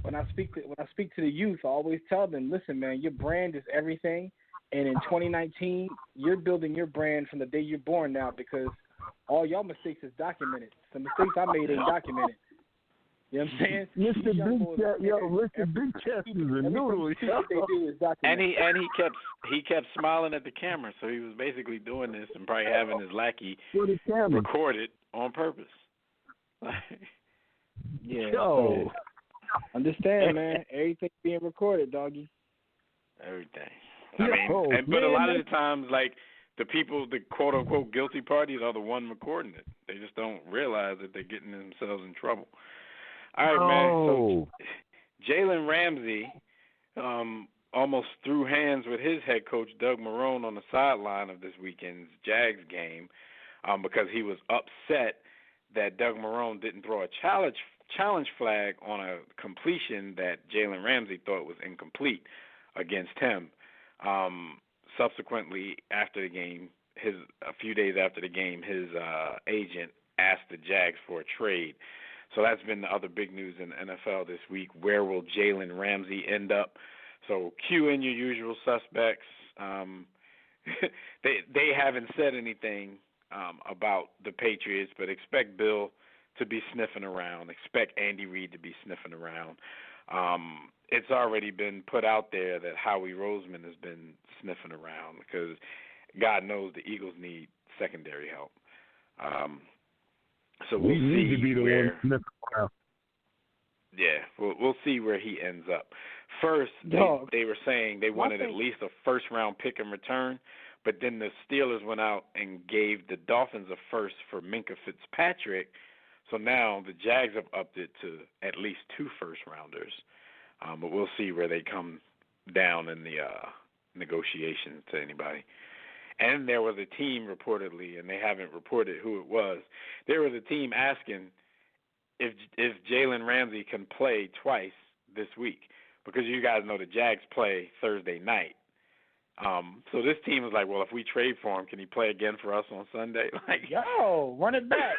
when I speak to the youth, I always tell them, listen, man, your brand is everything. And in 2019, you're building your brand from the day you're born now, because all y'all mistakes is documented. The mistakes I made ain't documented. You know what I'm saying? Mr. Big Chest is a noodle. And he kept smiling at the camera, so he was basically doing this and probably having his lackey record it on purpose. Yeah. So, understand, man. Everything's being recorded, doggy. Everything. But a lot of the times, the people, the quote unquote guilty parties, are the one recording it. They just don't realize that they're getting themselves in trouble. All right, man. So Jalen Ramsey almost threw hands with his head coach, Doug Marrone, on the sideline of this weekend's Jags game because he was upset that Doug Marrone didn't throw a challenge flag on a completion that Jalen Ramsey thought was incomplete against him. Subsequently, after the game, a few days after the game, his agent asked the Jags for a trade. So that's been the other big news in the NFL this week. Where will Jalen Ramsey end up? So cue in your usual suspects. They haven't said anything about the Patriots, but expect Bill to be sniffing around. Expect Andy Reid to be sniffing around. It's already been put out there that Howie Roseman has been sniffing around because God knows the Eagles need secondary help. So we'll see where. Yeah, we'll see where he ends up. First, they were saying they wanted at least a first-round pick in return, but then the Steelers went out and gave the Dolphins a first for Minkah Fitzpatrick. So now the Jags have upped it to at least 2 first-rounders. But we'll see where they come down in the negotiations to anybody. And there was a team reportedly, and they haven't reported who it was, there was a team asking if Jalen Ramsey can play twice this week, because you guys know the Jags play Thursday night. So this team was like, well, if we trade for him, can he play again for us on Sunday? Run it back.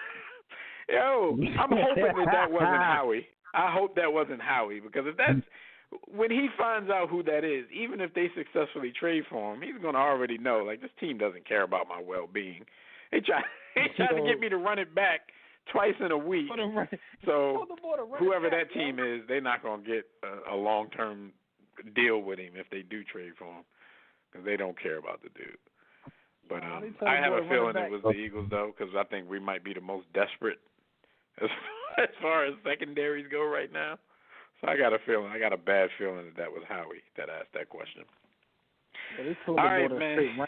I'm hoping that wasn't Howie. I hope that wasn't Howie, because if that's when he finds out who that is, even if they successfully trade for him, he's going to already know, this team doesn't care about my well-being. They try to get me to run it back twice in a week. So whoever that team is, they're not going to get a long-term deal with him if they do trade for him, because they don't care about the dude. But I have a feeling it was the Eagles, though, because I think we might be the most desperate as far as secondaries go right now. So I got a bad feeling that was Howie that asked that question. All right, man.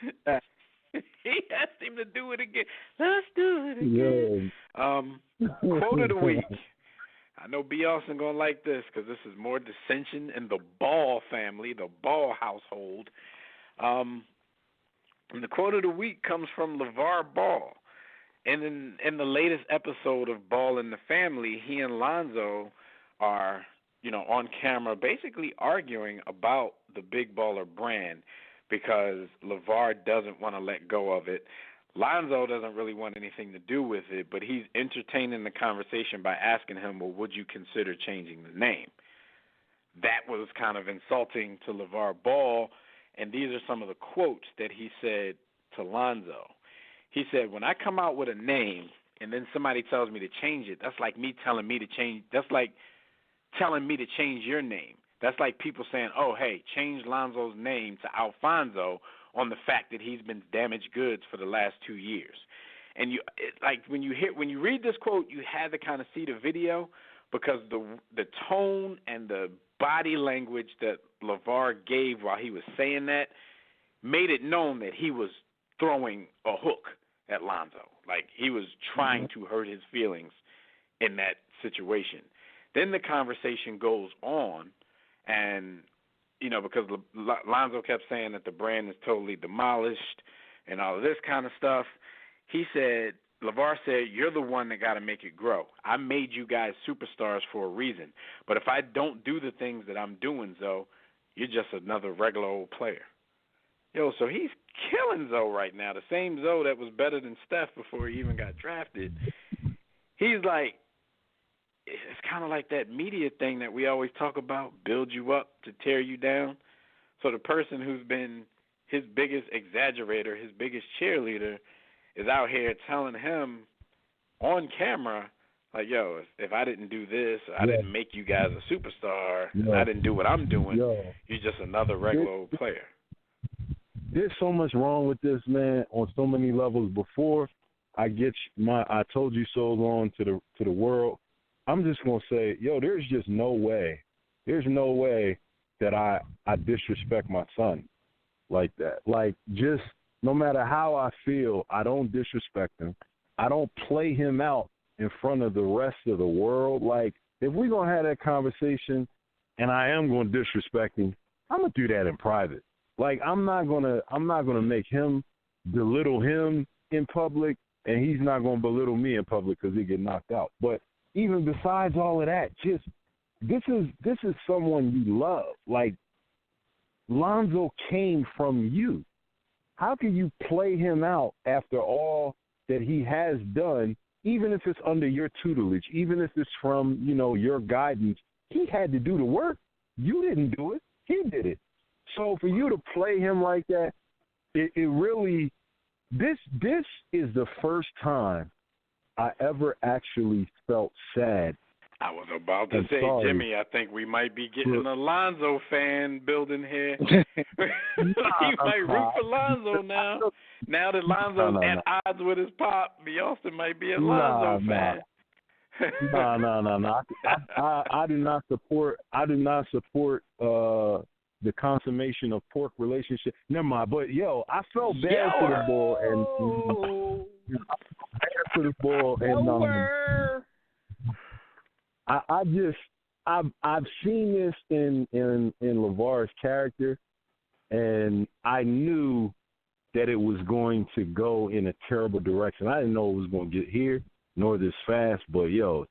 He asked him to do it again. Let's do it again. Quote of the week. I know B. Austin going to like this because this is more dissension in the Ball family, the Ball household. And the quote of the week comes from LeVar Ball. And in the latest episode of Ball in the Family, he and Lonzo are, on camera basically arguing about the Big Baller brand because LeVar doesn't want to let go of it. Lonzo doesn't really want anything to do with it, but he's entertaining the conversation by asking him, well, would you consider changing the name? That was kind of insulting to LeVar Ball, and these are some of the quotes that he said to Lonzo. He said, when I come out with a name and then somebody tells me to change it, that's like me telling me to change. That's like telling me to change your name. That's like people saying, oh, hey, change Lonzo's name to Alfonso on the fact that he's been damaged goods for the last 2 years. And when you read this quote, you had to kind of see the video because the tone and the body language that LeVar gave while he was saying that made it known that he was throwing a hook at Lonzo. Like he was trying to hurt his feelings in that situation. Then the conversation goes on, and, because Lonzo kept saying that the brand is totally demolished and all of this kind of stuff, he said, LeVar said, you're the one that got to make it grow. I made you guys superstars for a reason. But if I don't do the things that I'm doing, Zoe, you're just another regular old player. So he's killing Zoe right now. The same Zoe that was better than Steph before he even got drafted. He's like, it's kind of like that media thing that we always talk about, build you up to tear you down. So the person who's been his biggest exaggerator, his biggest cheerleader, is out here telling him on camera, like, yo, if I didn't do this, I didn't make you guys a superstar, I didn't do what I'm doing, you're just another regular old player. There's so much wrong with this, man, on so many levels. Before I get I told you so long to the world, I'm just going to say, there's just no way. There's no way that I disrespect my son like that. Like, just no matter how I feel, I don't disrespect him. I don't play him out in front of the rest of the world. Like, if we're going to have that conversation and I am going to disrespect him, I'm going to do that in private. Like, I'm not going to make him belittle him in public, and he's not going to belittle me in public because he get knocked out. But even besides all of that, just this is someone you love. Like, Lonzo came from you. How can you play him out after all that he has done, even if it's under your tutelage, even if it's from, your guidance? He had to do the work. You didn't do it. He did it. So for you to play him like that, it really this is the first time I ever actually felt sad. I was about to say, sorry. Jimmy, I think we might be getting a Lonzo fan building here. He might root for Lonzo now. Now that Lonzo's at odds with his pop, Boston might be a Lonzo fan. No. I do not support. The consummation of pork relationship. Never mind. But I felt bad for the boy and I've seen this in LeVar's character, and I knew that it was going to go in a terrible direction. I didn't know it was going to get here, nor this fast. But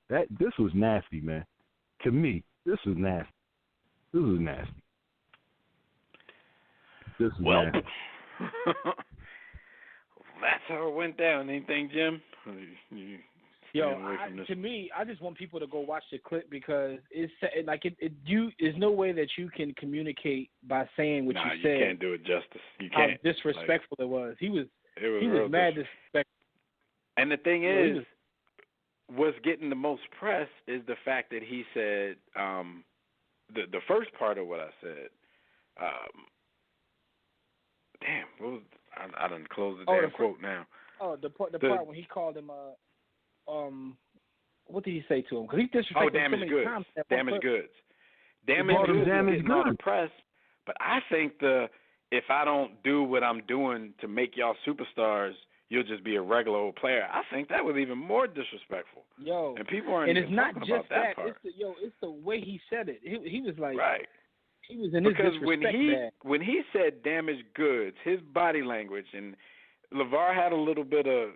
this was nasty, man. To me, this was nasty. Nasty. That's how it went down. Anything, Jim? To me, I just want people to go watch the clip because it's like there's no way that you can communicate by saying what you said. You can't do it justice. You can't. How disrespectul it was. He was mad disrespectful. And the thing is, what's getting the most press is the fact that he said the first part of what I said. I done closed the damn quote now. Oh, the part when he called him what did he say to him? Because he disrespected damaged so many goods. times. Damaged goods. Damaged goods is getting all the press. But I think if I don't do what I'm doing to make y'all superstars, you'll just be a regular old player. I think that was even more disrespectful. And people aren't even talking about that part. It's the way he said it. He was like, right. He was in his disrespect when he said damaged goods, his body language, and LeVar had a little bit of,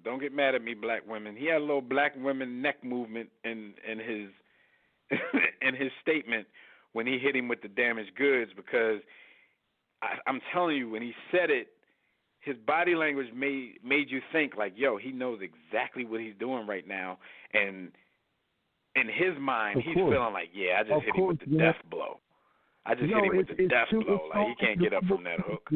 don't get mad at me, black women. He had a little black women neck movement in his in his statement when he hit him with the damaged goods, because I'm telling you, when he said it, his body language made you think like, yo, he knows exactly what he's doing right now, and in his mind, he's feeling like, yeah, I just hit him with the death blow. I just hit him with the death blow. Like, he can't get up from that hook.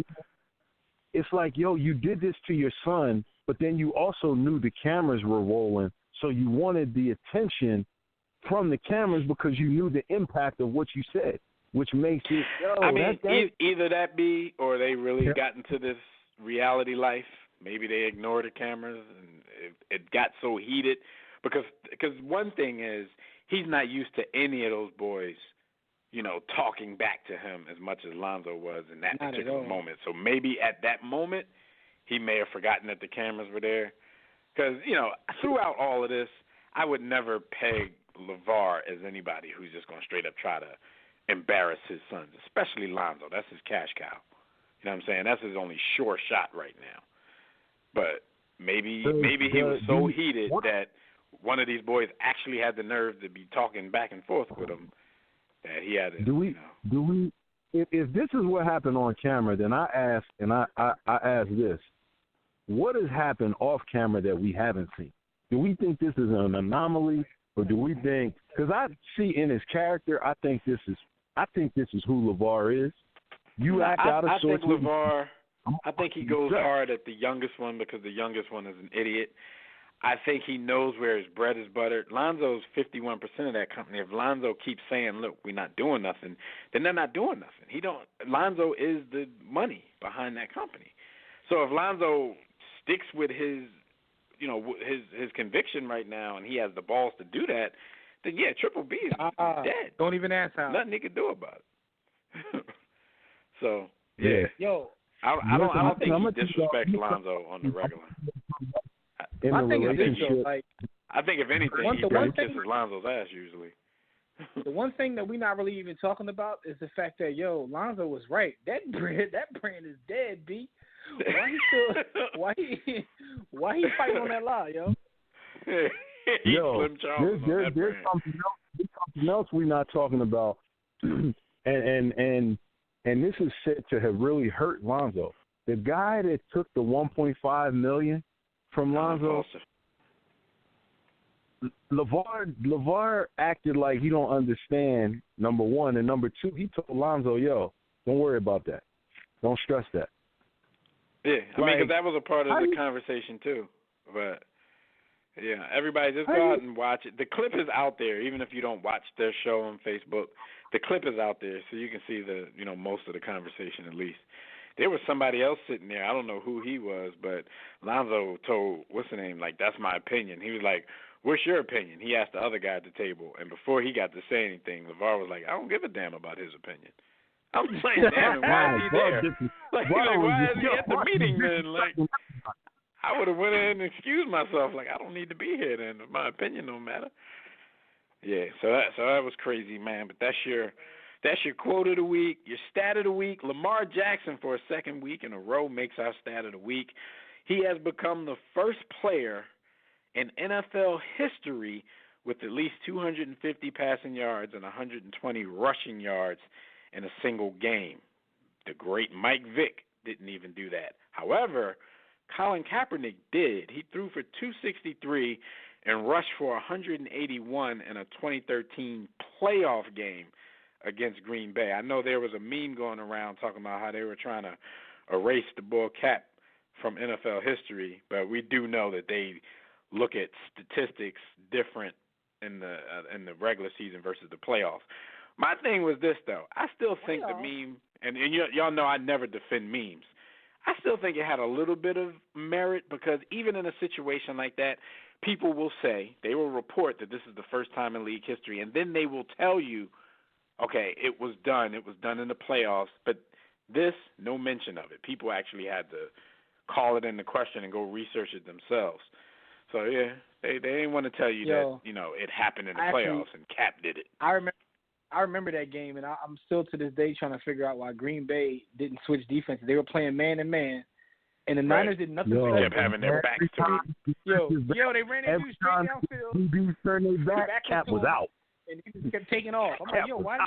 It's like, yo, you did this to your son, but then you also knew the cameras were rolling, so you wanted the attention from the cameras because you knew the impact of what you said, which makes it, yo, I mean, either that be, or they really got into this reality life. Maybe they ignored the cameras and it got so heated because one thing is he's not used to any of those boys, talking back to him as much as Lonzo was in that particular moment. So maybe at that moment he may have forgotten that the cameras were there. Because, throughout all of this, I would never peg LeVar as anybody who's just going to straight up try to embarrass his sons, especially Lonzo. That's his cash cow. You know what I'm saying? That's his only sure shot right now. But maybe he was so heated that one of these boys actually had the nerve to be talking back and forth with him that he had to. If this is what happened on camera, then I ask this: what has happened off camera that we haven't seen? Do we think this is an anomaly, or do we think? Because I see in his character, I think this is who LeVar is. I think LeVar. I think he goes hard at the youngest one because the youngest one is an idiot. I think he knows where his bread is buttered. Lonzo's 51% of that company. If Lonzo keeps saying, "Look, we're not doing nothing," then they're not doing nothing. Lonzo is the money behind that company. So if Lonzo sticks with his conviction right now, and he has the balls to do that, then yeah, Triple B is dead. Don't even ask how. Nothing he can do about it. So yeah, yo, I don't think he disrespects Lonzo on the regular. I think if anything, he probably kisses Lonzo's ass usually. The one thing that we're not really even talking about is the fact that Lonzo was right. That brand is dead, B. Why he fighting on that lie, yo? There's something else we're not talking about, and this is said to have really hurt Lonzo. The guy that took the $1.5 million from Lonzo, LeVar acted like he don't understand, number one, and number two, he told Lonzo, yo, don't worry about that, don't stress that. Yeah, I mean, because that was a part of the conversation too. But yeah, everybody just go out and watch it. The clip is out there, even if you don't watch their show on Facebook. The clip is out there, so you can see most of the conversation at least. There was somebody else sitting there. I don't know who he was, but Lonzo told, what's the name, like, that's my opinion. He was like, what's your opinion? He asked the other guy at the table, and before he got to say anything, LeVar was like, I don't give a damn about his opinion. I'm like, damn, why is he there? Why is he at the meeting then? Like, I would have went in and excused myself. Like, I don't need to be here then. My opinion don't matter. Yeah, so that was crazy, man. But that's your quote of the week, your stat of the week. Lamar Jackson, for a second week in a row, makes our stat of the week. He has become the first player in NFL history with at least 250 passing yards and 120 rushing yards in a single game. The great Mike Vick didn't even do that. However, Colin Kaepernick did. He threw for 263 and rushed for 181 in a 2013 playoff game against Green Bay. I know there was a meme going around talking about how they were trying to erase the bull cap from NFL history, but we do know that they look at statistics different in the regular season versus the playoffs. My thing was this, though. I still think the meme, and y'all know I never defend memes. I still think it had a little bit of merit because even in a situation like that, people will say, they will report that this is the first time in league history, and then they will tell you, okay, it was done in the playoffs, but this, no mention of it. People actually had to call it into question and go research it themselves. So, yeah, they didn't want to tell you that, it happened in the playoffs and Cap did it. I remember that game, and I'm still to this day trying to figure out why Green Bay didn't switch defenses. They were playing man-to-man, and the Niners did nothing. They kept having their backs to it. Yo, they ran into straight downfield. Turned their back, Cap was out. and he just kept taking off. I'm like, yo, why?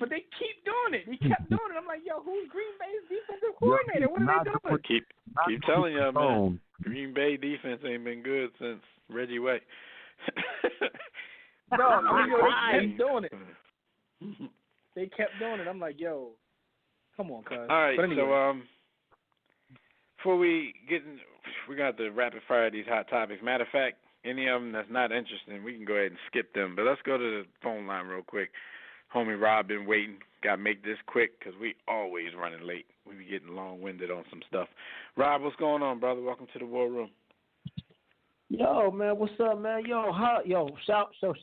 But they keep doing it. He kept doing it. I'm like, yo, who's Green Bay's defensive coordinator? What are they doing? Keep telling you, man. Green Bay defense ain't been good since Reggie White. No, they kept doing it. They kept doing it. I'm like, yo, come on, cuz. All right, anyway. so before we get in, we got to rapid fire these hot topics. Matter of fact, any of them that's not interesting, we can go ahead and skip them. But let's go to the phone line real quick. Homie Rob been waiting. Got to make this quick because we always running late. We be getting long-winded on some stuff. Rob, what's going on, brother? Welcome to the War Room. Yo, man, what's up, man? Shout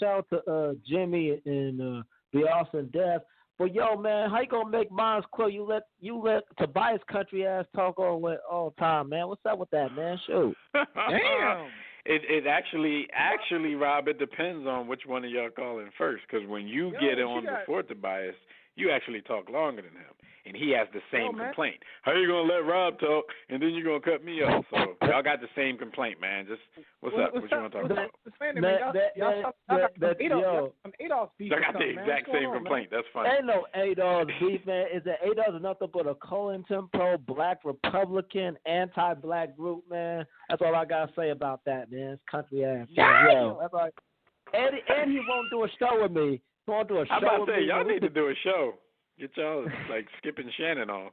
out to Jimmy and the Austin Death. But yo, man, how you gonna make mines quick? You let Tobias country ass talk all time, man. What's up with that, man? Shoot. Damn. It actually, Rob, it depends on which one of y'all calling first. Because when you get on before Tobias, you actually talk longer than him. And he has the same complaint. How you going to let Rob talk, and then you're going to cut me off? So y'all got the same complaint, man. Just, what's up? What you want to talk about? I got the exact same complaint. That's funny. Ain't no ADOS beef, man. Is that ADOS is nothing but a COINTELPRO black Republican anti-black group, man. That's all I got to say about that, man. It's country ass. Yo, that's like, and he won't do a show with me. He won't do a show with me. I'm about to say, y'all need to do a show. Get y'all like Skip and Shannon on.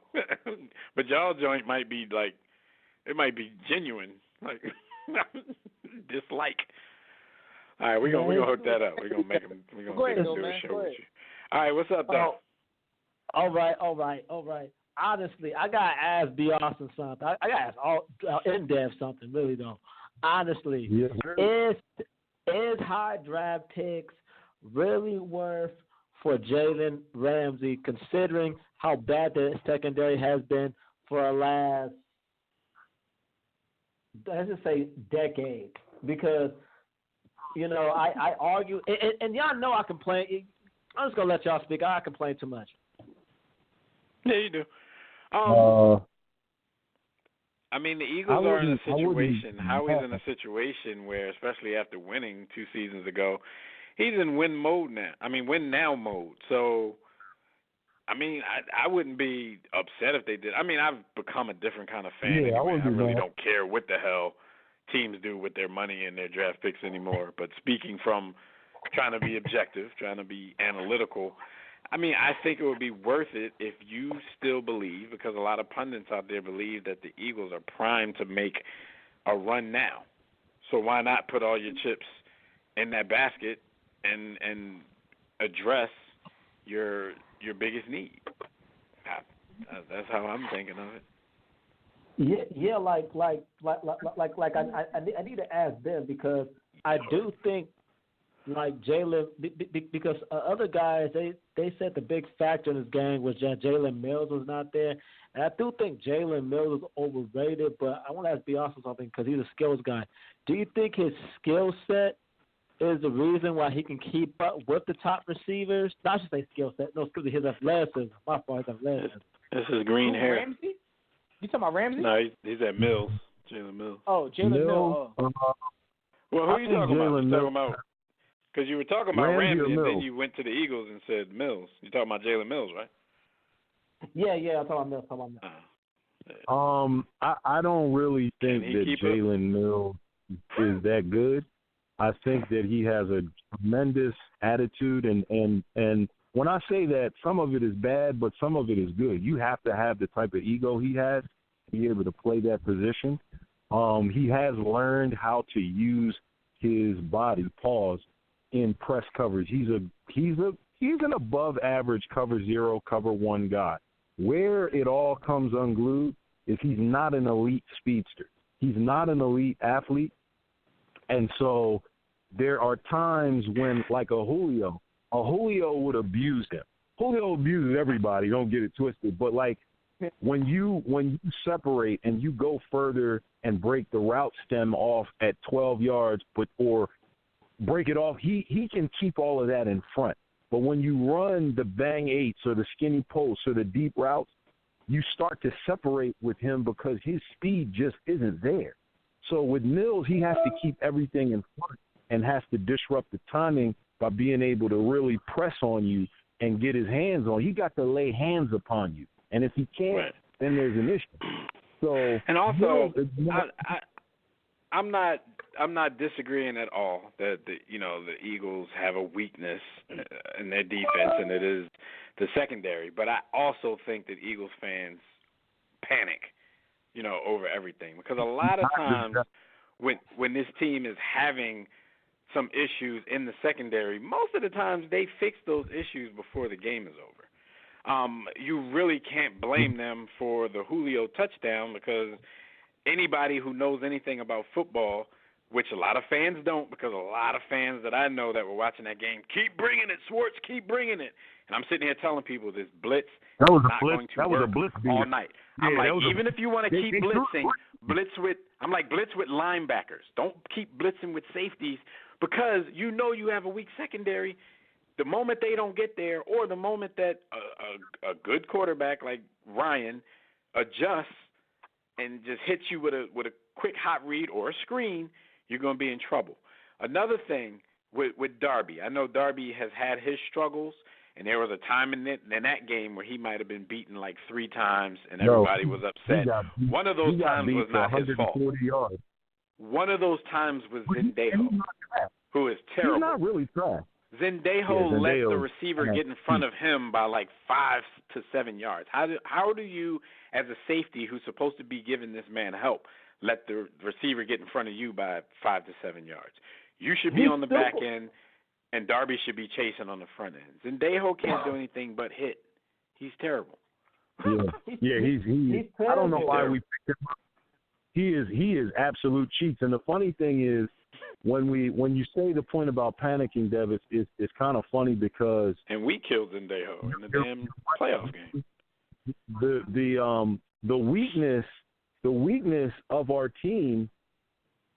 But y'all joint might be like, it might be genuine, like dislike. All right, we're gonna hook that up. We're gonna make them. We're gonna do a show with you. All right, what's up, though? All right. Honestly, I gotta ask B. Austin something. I gotta ask all in depth something, really though. Honestly, is high draft picks really worth for Jalen Ramsey, considering how bad the secondary has been for the last, let's just say, decade? Because, I argue, and y'all know I complain. I'm just going to let y'all speak. I complain too much. Yeah, you do. I mean, the Eagles are in a situation, Howie's in a situation where, especially after winning 2 seasons ago, he's in win now mode. So, I mean, I wouldn't be upset if they did. I mean, I've become a different kind of fan. Yeah, anyway. I really don't care what the hell teams do with their money and their draft picks anymore. But speaking from trying to be objective, trying to be analytical, I mean, I think it would be worth it if you still believe, because a lot of pundits out there believe that the Eagles are primed to make a run now. So why not put all your chips in that basket and address your biggest need? That's how I'm thinking of it. Yeah. Like I need to ask Ben, because I do think like Jalen, because other guys they said the big factor in this game was that Jalen Mills was not there, and I do think Jalen Mills is overrated. But I want to ask Beyonce something, because he's a skills guy. Do you think his skill set is the reason why he can keep up with the top receivers? Not just say skill set. No, excuse me, his athleticism. My fault, his athleticism. This is green hair. Ramsey? You talking about Ramsey? No, he's at Mills. Jalen Mills. Oh, Jalen Mills. Well, who are you talking about? You talking about? Because you were talking about Ramsey and then you went to the Eagles and said Mills. You're talking about Jalen Mills, right? Yeah, I'm talking about Mills. I don't really think that Jalen Mills is that good. I think that he has a tremendous attitude, and when I say that, some of it is bad, but some of it is good. You have to have the type of ego he has to be able to play that position. He has learned how to use his body, in press coverage. He's an above average cover 0, cover 1 guy. Where it all comes unglued is he's not an elite speedster. He's not an elite athlete. And so there are times when, like a Julio would abuse him. Julio abuses everybody, don't get it twisted. But like when you separate and you go further and break the route stem off at 12 yards, or break it off, he can keep all of that in front. But when you run the bang 8s or the skinny posts or the deep routes, you start to separate with him because his speed just isn't there. So with Mills, he has to keep everything in front and has to disrupt the timing by being able to really press on you and get his hands on. He got to lay hands upon you, and if he can't, then there's an issue. So, and also, I'm not disagreeing at all that the Eagles have a weakness in their defense, and it is the secondary. But I also think that Eagles fans panic, over everything, because a lot of times when this team is having some issues in the secondary, most of the times they fix those issues before the game is over. You really can't blame them for the Julio touchdown, because anybody who knows anything about football, which a lot of fans don't, because a lot of fans that I know that were watching that game, keep bringing it, Schwartz, keep bringing it. And I'm sitting here telling people this blitz is not going to work all night. I'm like, even if you want to keep blitzing, blitz with linebackers. Don't keep blitzing with safeties, because you have a weak secondary. The moment they don't get there, or the moment that a good quarterback like Ryan adjusts and just hits you with a quick hot read or a screen, you're going to be in trouble. Another thing with Darby, I know Darby has had his struggles, and there was a time in that game where he might have been beaten like 3 times, and everybody was upset. One of those times was not his fault. Yards. One of those times was Zendejo, who is terrible. He's not really trash. Zendejo let the receiver get in front of him by like 5 to 7 yards. How do you, as a safety who's supposed to be giving this man help, let the receiver get in front of you by 5 to 7 yards? You should be on the back end, and Darby should be chasing on the front end. Zendejo can't do anything but hit. He's terrible. Yeah, he's I don't know why we picked him up. He is absolute cheats. And the funny thing is, when you say the point about panicking, Dev, it's kind of funny because and we killed Zendejo in the damn playoff game. The weakness of our team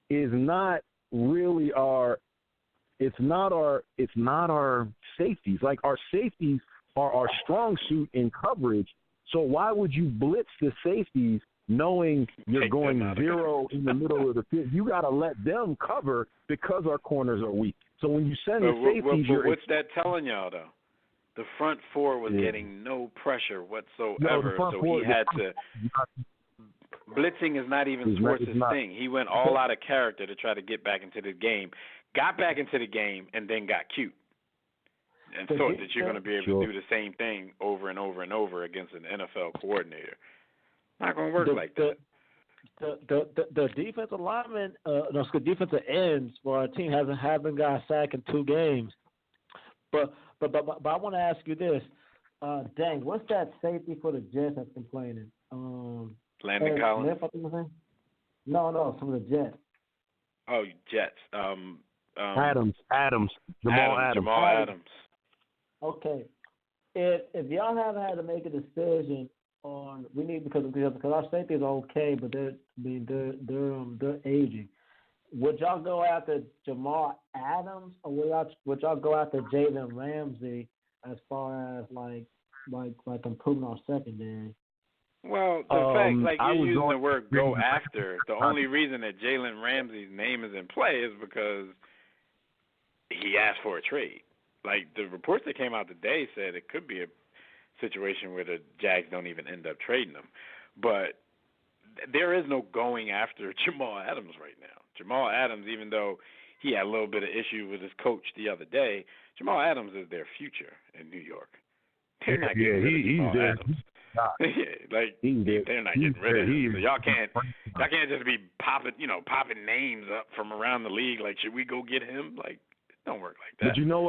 is not really our safeties. Like, our safeties are our strong suit in coverage. So why would you blitz the safeties knowing you're going zero in the middle of the field? You got to let them cover because our corners are weak. So when you send the safeties, what's that telling y'all though? The front four was getting no pressure whatsoever, so he had to. Blitzing is not even Schwartz's thing. He went all out of character to try to get back into the game, got back into the game, and then got cute. And thought that you're going to be able to do the same thing over and over and over against an NFL coordinator. Not going to work like that. The defensive linemen, defensive ends for our team haven't got a sack in 2 games. But I want to ask you this, Dang, what's that safety for the Jets that's complaining? Landon Collins? No, from the Jets. Oh, Jets. Adams. Jamal Adams. Okay. If y'all haven't had to make a decision on, we need because our safety is okay, but they're aging. Would y'all go after Jamal Adams or would y'all go after Jalen Ramsey as far as like improving our secondary? Well, the fact, like you're using the word "go after," the only reason that Jalen Ramsey's name is in play is because he asked for a trade. Like the reports that came out today said it could be a situation where the Jags don't even end up trading him. But there is no going after Jamal Adams right now. Jamal Adams, even though he had a little bit of issue with his coach the other day, Jamal Adams is their future in New York. They're not getting rid of Jamal Adams. They're not getting rid of him. So y'all can't just be popping names up from around the league. Like, should we go get him? Like, it don't work like that. But you know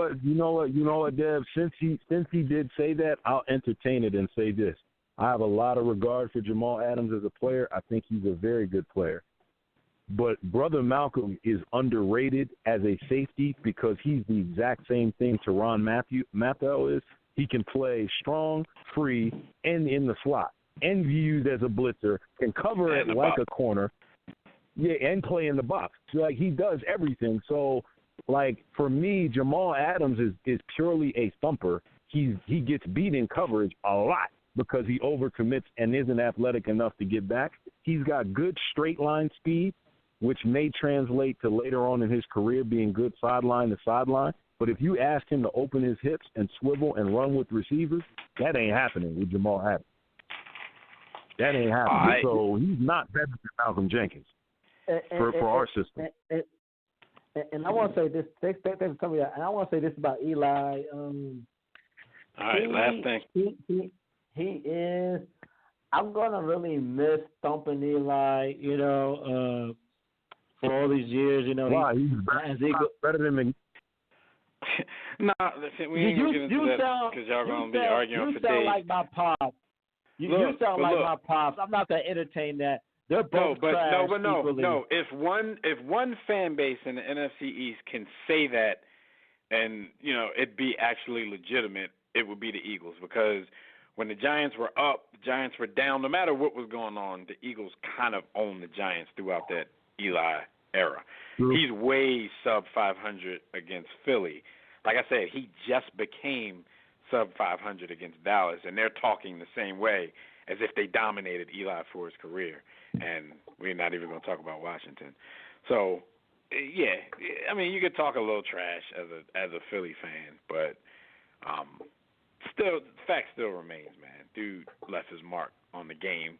what, Dev? Since he did say that, I'll entertain it and say this. I have a lot of regard for Jamal Adams as a player. I think he's a very good player. But Brother Malcolm is underrated as a safety because he's the exact same thing Tyrann Mathieu is. He can play strong, free, and in the slot, and be used as a blitzer, can cover it like a corner, and play in the box. So, like, he does everything. So, like, for me, Jamal Adams is purely a thumper. He gets beat in coverage a lot because he overcommits and isn't athletic enough to get back. He's got good straight line speed, which may translate to later on in his career being good sideline to sideline. But if you ask him to open his hips and swivel and run with receivers, that ain't happening with Jamal Adams. That ain't happening. Right. So he's not better than Malcolm Jenkins for our system. And I want to say this. Thanks for telling me that. And I want to say this about Eli. All right, last thing. He is. I'm gonna really miss thumping Eli. For all these years, Why? He's better than McNabb. No, listen, we ain't gonna get into that because y'all gonna be arguing for days. You sound like my pops. You sound like my pops. I'm not gonna entertain that. They're both trash equally. No. If one fan base in the NFC East can say that, and it'd be actually legitimate, it would be the Eagles, because when the Giants were up, the Giants were down. No matter what was going on, the Eagles kind of owned the Giants throughout that Eli era. True. He's way sub 500 against Philly. Like I said, he just became sub 500 against Dallas, and they're talking the same way as if they dominated Eli for his career. And we're not even going to talk about Washington. So, yeah, I mean, you could talk a little trash as a Philly fan, but still, the fact still remains, man. Dude left his mark on the game.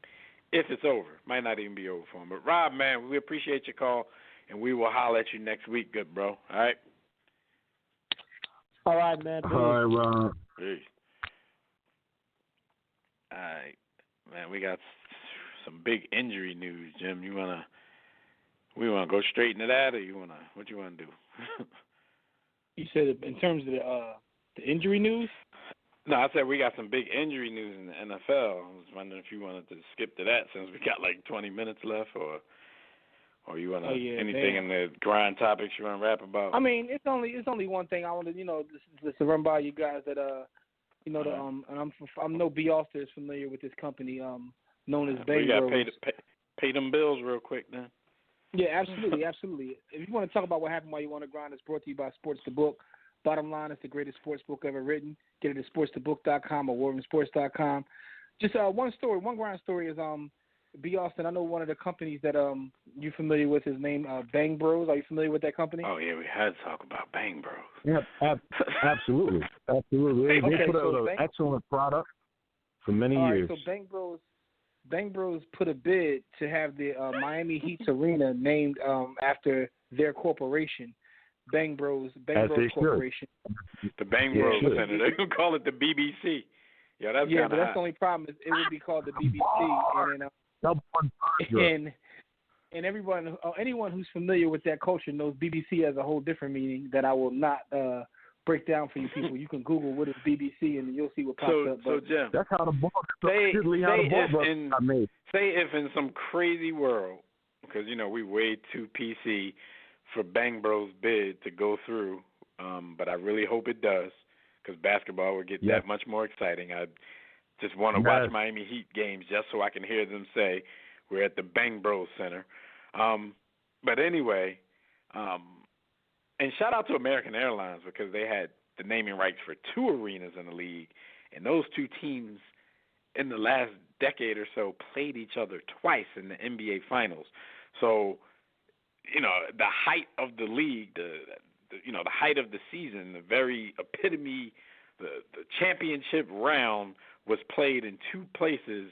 If it's over, might not even be over for him. But Rob, man, we appreciate your call, and we will holler at you next week, good bro. All right. All right, man. Peace. All right, Rob. Peace. All right, man. We got some big injury news, Jim. We wanna go straight into that, or what you wanna do? You said in terms of the injury news? No, I said we got some big injury news in the NFL. I was wondering if you wanted to skip to that since we got like 20 minutes left, or you want anything in the grind topics you want to rap about? I mean, it's only one thing I wanted, just to run by you guys that and I'm no B. Austin is familiar with this company known as Bang Bros. We got pay them bills real quick then. Yeah, absolutely. If you want to talk about what happened while you want to grind, it's brought to you by Sports the Book. Bottom line, it's the greatest sports book ever written. Get it at sportsthebook.com or warrensports.com. Just one grind story is B. Austin. I know one of the companies that you're familiar with is named Bang Bros. Are you familiar with that company? Oh yeah, we had to talk about Bang Bros. Yeah, absolutely. They put out an excellent product for many years. So Bang Bros put a bid to have the Miami Heat's arena named after their corporation. Bang Bros Corporation. The Bang Bros Center. They're going to call it the BBC. Yeah, that's but that's the only problem. It would be called the BBC. And anyone who's familiar with that culture knows BBC has a whole different meaning that I will not break down for you people. You can Google what is BBC and you'll see what pops up. So Jim, that's how the ball. Say if in some crazy world, because we way too PC for Bang Bros bid to go through, but I really hope it does, because basketball would get that much more exciting. I just want to watch Miami Heat games just so I can hear them say we're at the Bang Bros Center. But anyway, and shout out to American Airlines, because they had the naming rights for 2 arenas in the league, and those 2 teams in the last decade or so played each other twice in the NBA Finals. So, the height of the league, the height of the season, the very epitome, the championship round was played in 2 places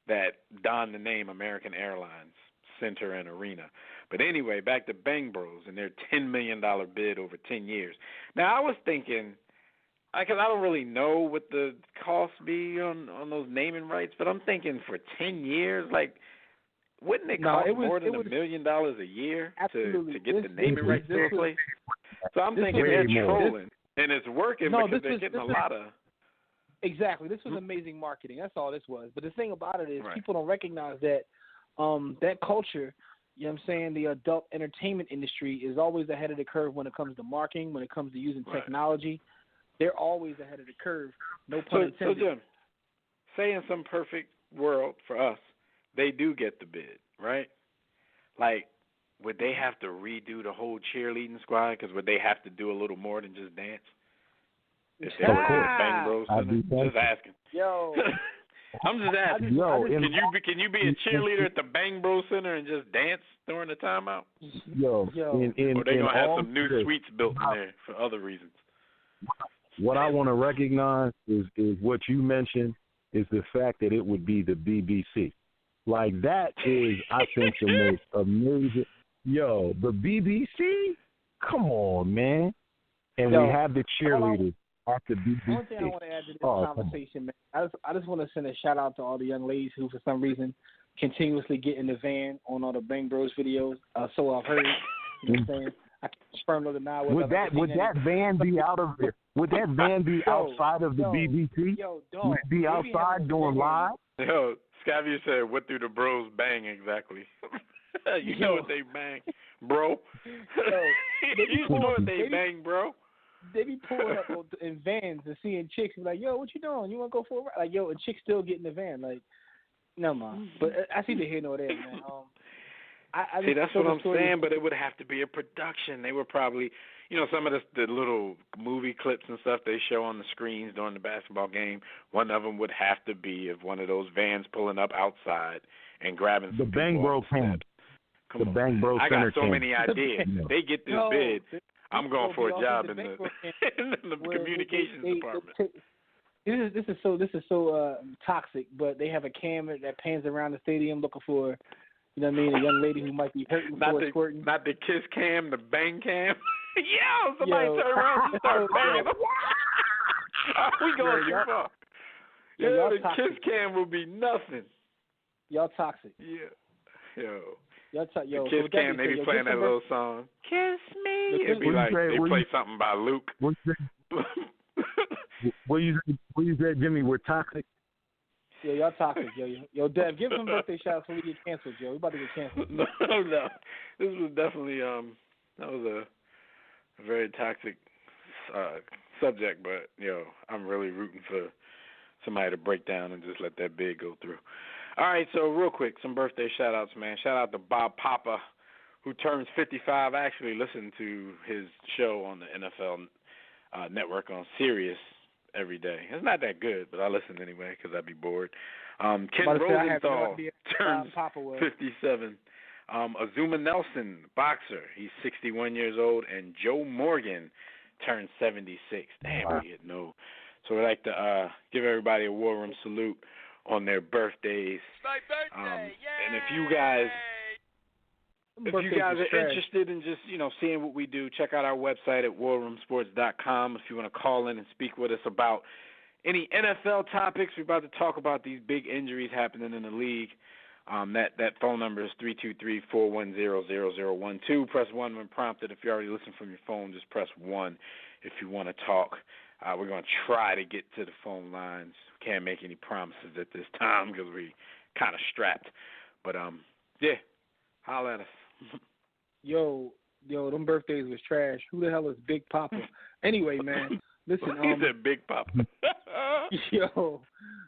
that don the name American Airlines Center and Arena. But anyway, back to Bang Bros and their $10 million bid over 10 years. Now, I was thinking, because I don't really know what the costs be on those naming rights, but I'm thinking for 10 years, wouldn't it cost more than $1 million a year to get the naming rights to a place? So I'm thinking they're trolling, and it's working because they're getting a lot of... Exactly. This was amazing marketing. That's all this was. But the thing about it is people don't recognize that that culture, you know what I'm saying, the adult entertainment industry is always ahead of the curve when it comes to marketing, when it comes to using technology. They're always ahead of the curve. No pun intended. So, Jim, say in some perfect world for us, they do get the bid, right? Would they have to redo the whole cheerleading squad? Because would they have to do a little more than just dance? If they were Bang Bros Center? Just asking. Yo, I'm just asking. Can you be a cheerleader at the Bang Bros Center and just dance during the timeout? Or they gonna have some new suites built in there for other reasons? What I want to recognize is what you mentioned is the fact that it would be the BBC. Like that is, I think, the most amazing. Yo, the BBC? Come on, man. And we have the cheerleaders at the BBC. One thing I want to add to this conversation, man, I just want to send a shout out to all the young ladies who, for some reason, continuously get in the van on all the Bang Bros videos. So I've heard. You know what I'm saying? I can't confirm or deny. Would that van be out of there? Would that van be outside of the BBC? Would it be outside doing live? Yo, Scavia said, "What do the bros bang exactly?" You know what they bang, bro. You know what they bang, bro. They be pulling up in vans and seeing chicks and like, yo, what you doing? You want to go for a ride? Like, yo, a chick still get in the van. Like, no, man. But I see the here nor there, man. See, that's what I'm saying, but it would have to be a production. They were probably, some of the little movie clips and stuff they show on the screens during the basketball game, one of them would have to be of one of those vans pulling up outside and grabbing some the Bang Bro camp. The Bang Bro I Center got so camp. many ideas. They get this bid. I'm going for a job in the communications department. This is so toxic, but they have a camera that pans around the stadium looking for, you know what I mean, a young lady who might be hurting for squirting. Not the kiss cam, the bang cam. Somebody turn around and start banging. We going too far. The kiss cam will be nothing. Y'all toxic. Yeah. The kiss cam, they be playing that little song. Kiss me. It'd be like they play something by Luke. What you say, Jimmy? We're toxic. Yeah, y'all toxic, yo. Dev, give some birthday shout outs before we get canceled, yo. We about to get canceled. No. This was definitely that was a very toxic subject, but I'm really rooting for somebody to break down and just let that bid go through. All right, so real quick, some birthday shout outs, man. Shout out to Bob Papa, who turns 55. I actually listened to his show on the NFL network on Sirius every day. It's not that good, but I listen anyway because I'd be bored. Ken Rosenthal turns 57. Azuma Nelson, boxer, he's 61 years old. And Joe Morgan turns 76. Damn, we didn't know. So we'd like to give everybody a War Room salute on their birthdays. My birthday, and if you guys are interested in just, seeing what we do, check out our website at warroomsports.com. If you want to call in and speak with us about any NFL topics, we're about to talk about these big injuries happening in the league. That phone number is 323-410-0012. Press 1 when prompted. If you're already listening from your phone, just press 1 if you want to talk. We're going to try to get to the phone lines. Can't make any promises at this time because we kind of strapped. But, holla at us. Yo, them birthdays was trash. Who the hell is Big Papa? Anyway, man, listen. He said Big Papa. Yo,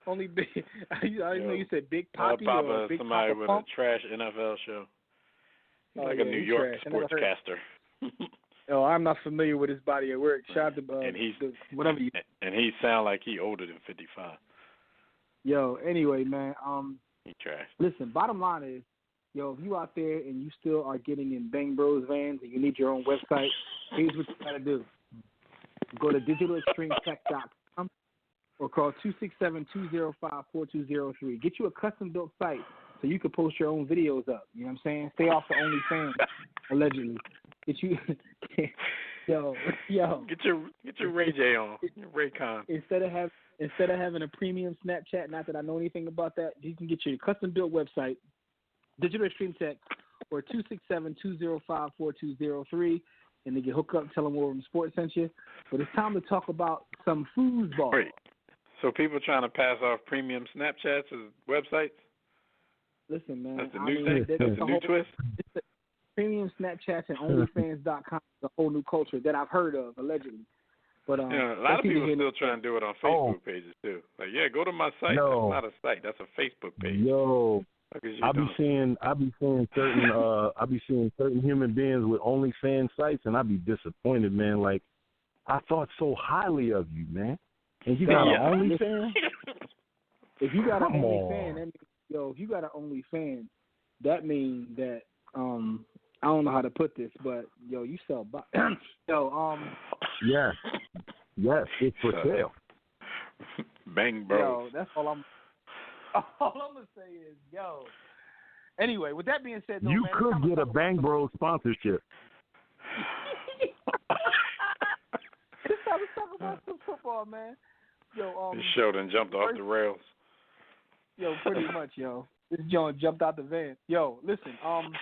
only Big. I didn't know you said Big Papi. Papa or Big somebody Papa with Pump. a trash NFL show. He's like a New York sportscaster. Oh, I'm not familiar with his body of work. Shout out to and he's whatever you. And he sound like he older than 55. Yo, anyway, man. He trash. Listen, bottom line is, if you out there and you still are getting in Bang Bros vans and you need your own website, here's what you gotta do. Go to digitalextremetech.com or call 267-205-4203. Get you a custom built site so you can post your own videos up. You know what I'm saying? Stay off the OnlyFans, allegedly. Get you, yo. Get your Ray J on, your Raycon. Instead of having a premium Snapchat, not that I know anything about that, you can get your custom built website, Digital Extreme Tech, or 267-205-4203, and they can hook up, tell them War Room Sports sent you. But it's time to talk about some foosball. Wait, so people trying to pass off premium Snapchats as websites? Listen, man. That's the new thing. That's the new twist. Premium Snapchats and OnlyFans.com is a whole new culture that I've heard of, allegedly. But a lot of people still trying to do it on Facebook pages too. Like, go to my site. No. That's not a site. That's a Facebook page. Yo, I be seeing certain human beings with OnlyFans sites, and I be disappointed, man. Like, I thought so highly of you, man, and you got an OnlyFans. If you got an OnlyFans, that means, if you got an OnlyFans, that means that I don't know how to put this, but you sell Yes, it's for sale. Bang Bros. That's all I'm gonna say is Anyway, with that being said, you could get a Bang Bros sponsorship. It's time to talk about some football, man. This show done jumped off the rails. Pretty much, This joint jumped out the van. Listen, come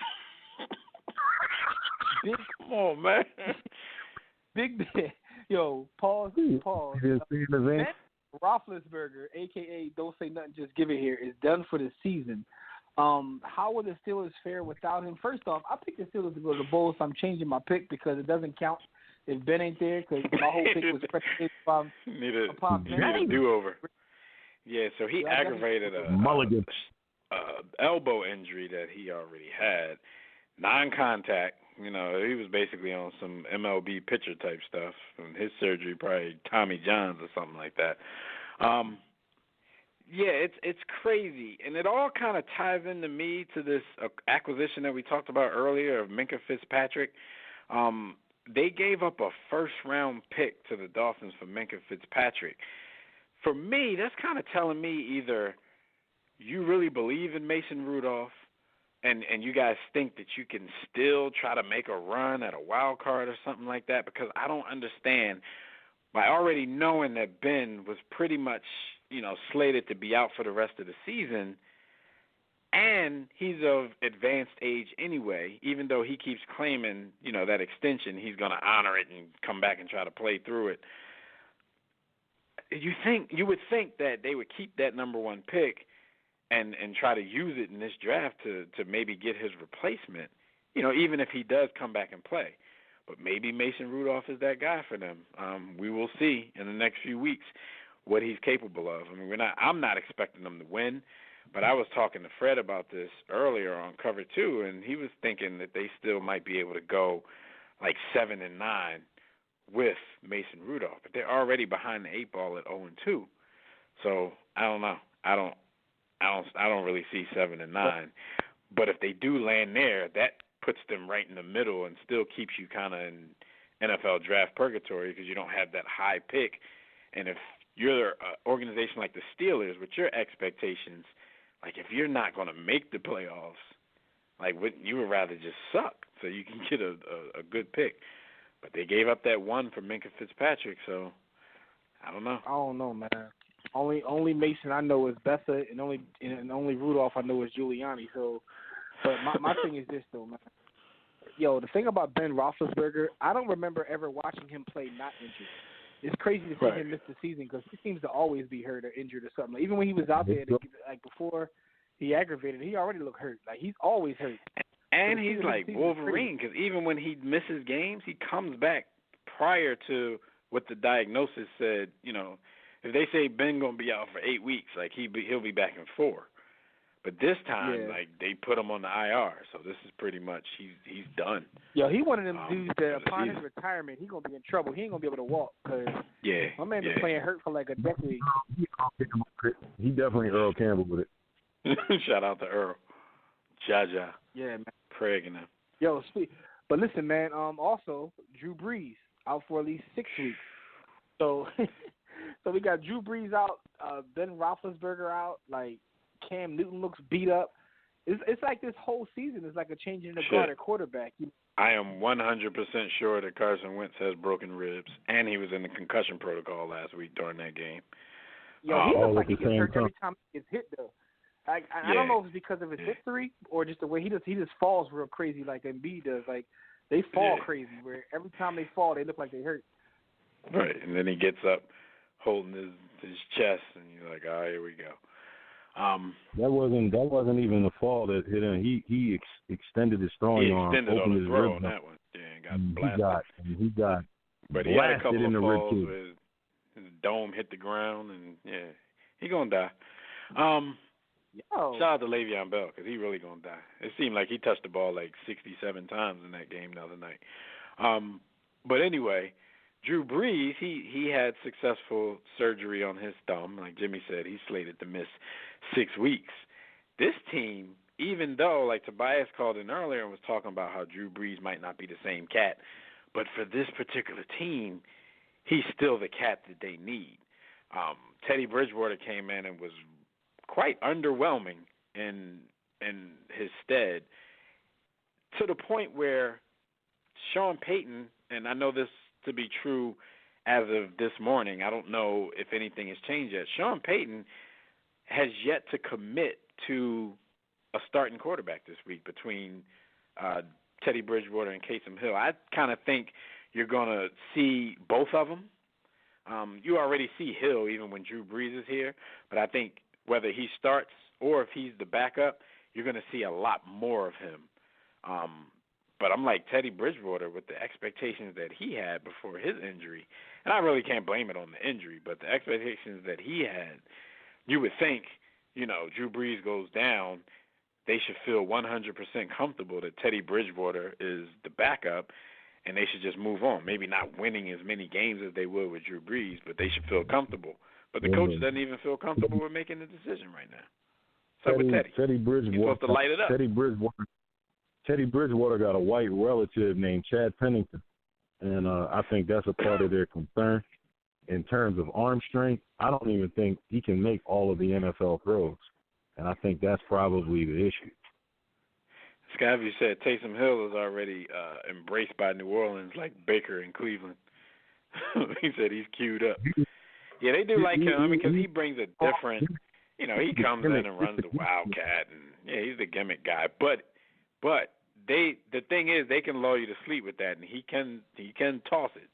on, man. Pause. You didn't see the van? Ben Roethlisberger, a.k.a. Don't Say Nothing, Just Give It Here, is done for the season. How will the Steelers fare without him? First off, I picked the Steelers to go to the Bowl, so I'm changing my pick because it doesn't count if Ben ain't there, because my whole pick was predicated upon need a do-over. Yeah, so he aggravated a elbow injury that he already had. Non-contact. He was basically on some MLB pitcher type stuff. And his surgery probably Tommy John's or something like that. It's crazy, and it all kind of ties into me to this acquisition that we talked about earlier of Minkah Fitzpatrick. They gave up a first-round pick to the Dolphins for Minkah Fitzpatrick. For me, that's kind of telling me either you really believe in Mason Rudolph and you guys think that you can still try to make a run at a wild card or something like that, because I don't understand. By already knowing that Ben was pretty much, slated to be out for the rest of the season, and he's of advanced age anyway, even though he keeps claiming, that extension, he's going to honor it and come back and try to play through it. You would think that they would keep that number one pick and try to use it in this draft to maybe get his replacement, even if he does come back and play. But maybe Mason Rudolph is that guy for them. We will see in the next few weeks what he's capable of. I mean, I'm not expecting them to win, but I was talking to Fred about this earlier on Cover 2, and he was thinking that they still might be able to go like 7-9 with Mason Rudolph, but they're already behind the 8 ball at 0-2. So I don't know. I don't really see 7-9. But if they do land there, that puts them right in the middle and still keeps you kind of in NFL draft purgatory because you don't have that high pick. And if you're an organization like the Steelers with your expectations, like if you're not going to make the playoffs, you would rather just suck so you can get a good pick. But they gave up that one for Minkah Fitzpatrick, so I don't know. I don't know, man. Only Mason I know is Bessa, and only Rudolph I know is Giuliani. So, but my thing is this though, man. The thing about Ben Roethlisberger, I don't remember ever watching him play not injured. It's crazy to see him miss the season because he seems to always be hurt or injured or something. Even when he was out there, before he aggravated, he already looked hurt. He's always hurt. And he's like Wolverine because even when he misses games, he comes back prior to what the diagnosis said. If they say Ben gonna be out for 8 weeks, he'll be back in 4. But this time, they put him on the IR, so this is pretty much he's done. He one of them dudes that upon his retirement, he's gonna be in trouble. He ain't gonna be able to walk because my man been playing hurt for like a decade. He definitely Earl Campbell with it. Shout out to Earl, Jaja, man, Craig and them. Sweet. But listen, man. Also Drew Brees out for at least 6 weeks. So, so we got Drew Brees out, Ben Roethlisberger out, Cam Newton looks beat up. It's like this whole season is like a change in the guard at quarterback. I am 100% sure that Carson Wentz has broken ribs, and he was in the concussion protocol last week during that game. He looks like he gets hurt every time he gets hit, though. I don't know if it's because of his history or just the way he just falls real crazy like Embiid does. They fall crazy where every time they fall, they look like they hurt. Right, and then he gets up holding his chest, and you're like, oh, here we go. That wasn't even the fall that hit him. He extended his throwing arm, opened his throw ribs on that one. Yeah, and got blasted. He got but he had a couple of falls where his dome hit the ground, and he gonna die. Shout out to Le'Veon Bell because he really gonna die. It seemed like he touched the ball like 67 times in that game the other night. But anyway, Drew Brees, he had successful surgery on his thumb. Like Jimmy said, he's slated to miss 6 weeks. This team, even though, like Tobias called in earlier and was talking about how Drew Brees might not be the same cat, but for this particular team, he's still the cat that they need. Teddy Bridgewater came in and was quite underwhelming in his stead, to the point where Sean Payton, and I know this to be true as of this morning, I don't know if anything has changed yet, Sean Payton has yet to commit to a starting quarterback this week between Teddy Bridgewater and Taysom Hill. I kind of think you're going to see both of them. You already see Hill even when Drew Brees is here, but I think whether he starts or if he's the backup, you're going to see a lot more of him. But I'm like Teddy Bridgewater with the expectations that he had before his injury, and I really can't blame it on the injury, but the expectations that he had, you would think, Drew Brees goes down, they should feel 100% comfortable that Teddy Bridgewater is the backup, and they should just move on. Maybe not winning as many games as they would with Drew Brees, but they should feel comfortable. But the coach doesn't even feel comfortable with making the decision right now. So with Teddy Bridgewater, he's supposed to light it up. Teddy Bridgewater got a white relative named Chad Pennington, and I think that's a part of their concern. In terms of arm strength, I don't even think he can make all of the NFL throws, and I think that's probably the issue. Scavy said Taysom Hill is already embraced by New Orleans like Baker in Cleveland. He said he's queued up. Yeah, they do like him. Because he brings a different, he comes in and runs the Wildcat, and he's the gimmick guy. But the thing is, they can lull you to sleep with that, and he can toss it.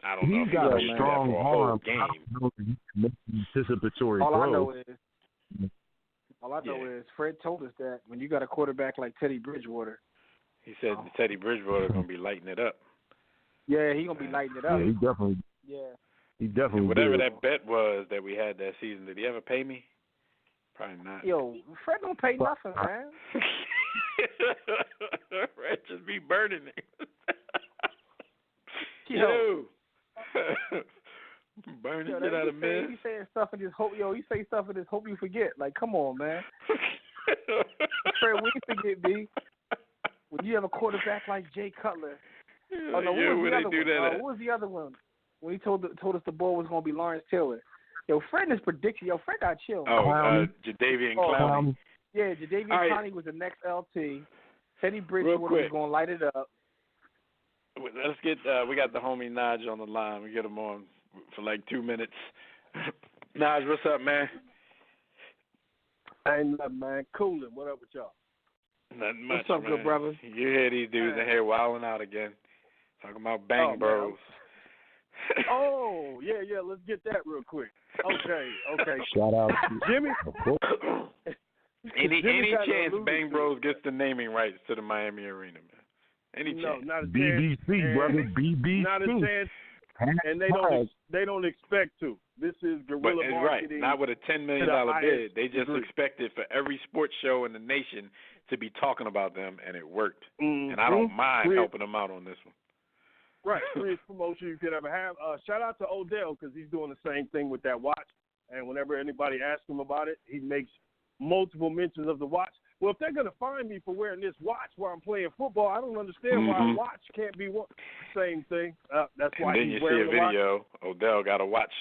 I don't know if he's got a really strong arm. Game. Anticipatory all throws. I know is Fred told us that when you got a quarterback like Teddy Bridgewater, he said Teddy Bridgewater going to be lighting it up. Yeah, he's going to be lighting it up. Yeah, he definitely. Yeah. He definitely. And whatever did. that bet was that we had that season, did he ever pay me? Probably not. Yo, Fred don't pay nothing, man. Fred just be burning it. Yo. Burning shit out of men. He saying stuff and just hope. He say stuff and just hope you forget. Like, come on, man. Fred, we forget, B. When you have a quarterback like Jay Cutler. Oh no, what was the other one? When he told us the ball was going to be Lawrence Taylor. Yo, Fred is predicting. Yo, Fred got chill. Jadeveon Clowney. Yeah, Jadeveon Clowney was the next LT. Teddy Bridgewater was going to light it up. Let's get. We got the homie Naj on the line. We get him on for like 2 minutes. Naj, what's up, man? Ain't nothing, man. Coolin'. What up with y'all? Nothing much, what's up, man. good brother? You hear these dudes in here wilding out again, talking about Bang Bros. Oh, yeah. Let's get that real quick. Okay. Shout out to Jimmy. Any chance Bang Bros gets the naming rights to the Miami Arena, man? Any chance? No, not a chance. BBC, brother. BBC. Not a chance. And they don't expect to. This is guerrilla marketing. Right. Not with a $10 million bid. They just expected for every sports show in the nation to be talking about them, and it worked. Mm-hmm. And I don't mind helping them out on this one. Right. Freest promotion you could ever have. Shout out to Odell because he's doing the same thing with that watch. And whenever anybody asks him about it, he makes multiple mentions of the watch. Well, if they're going to find me for wearing this watch while I'm playing football, I don't understand why a watch can't be one. Same thing. That's why and then he's you see wearing a video, Odell got a watch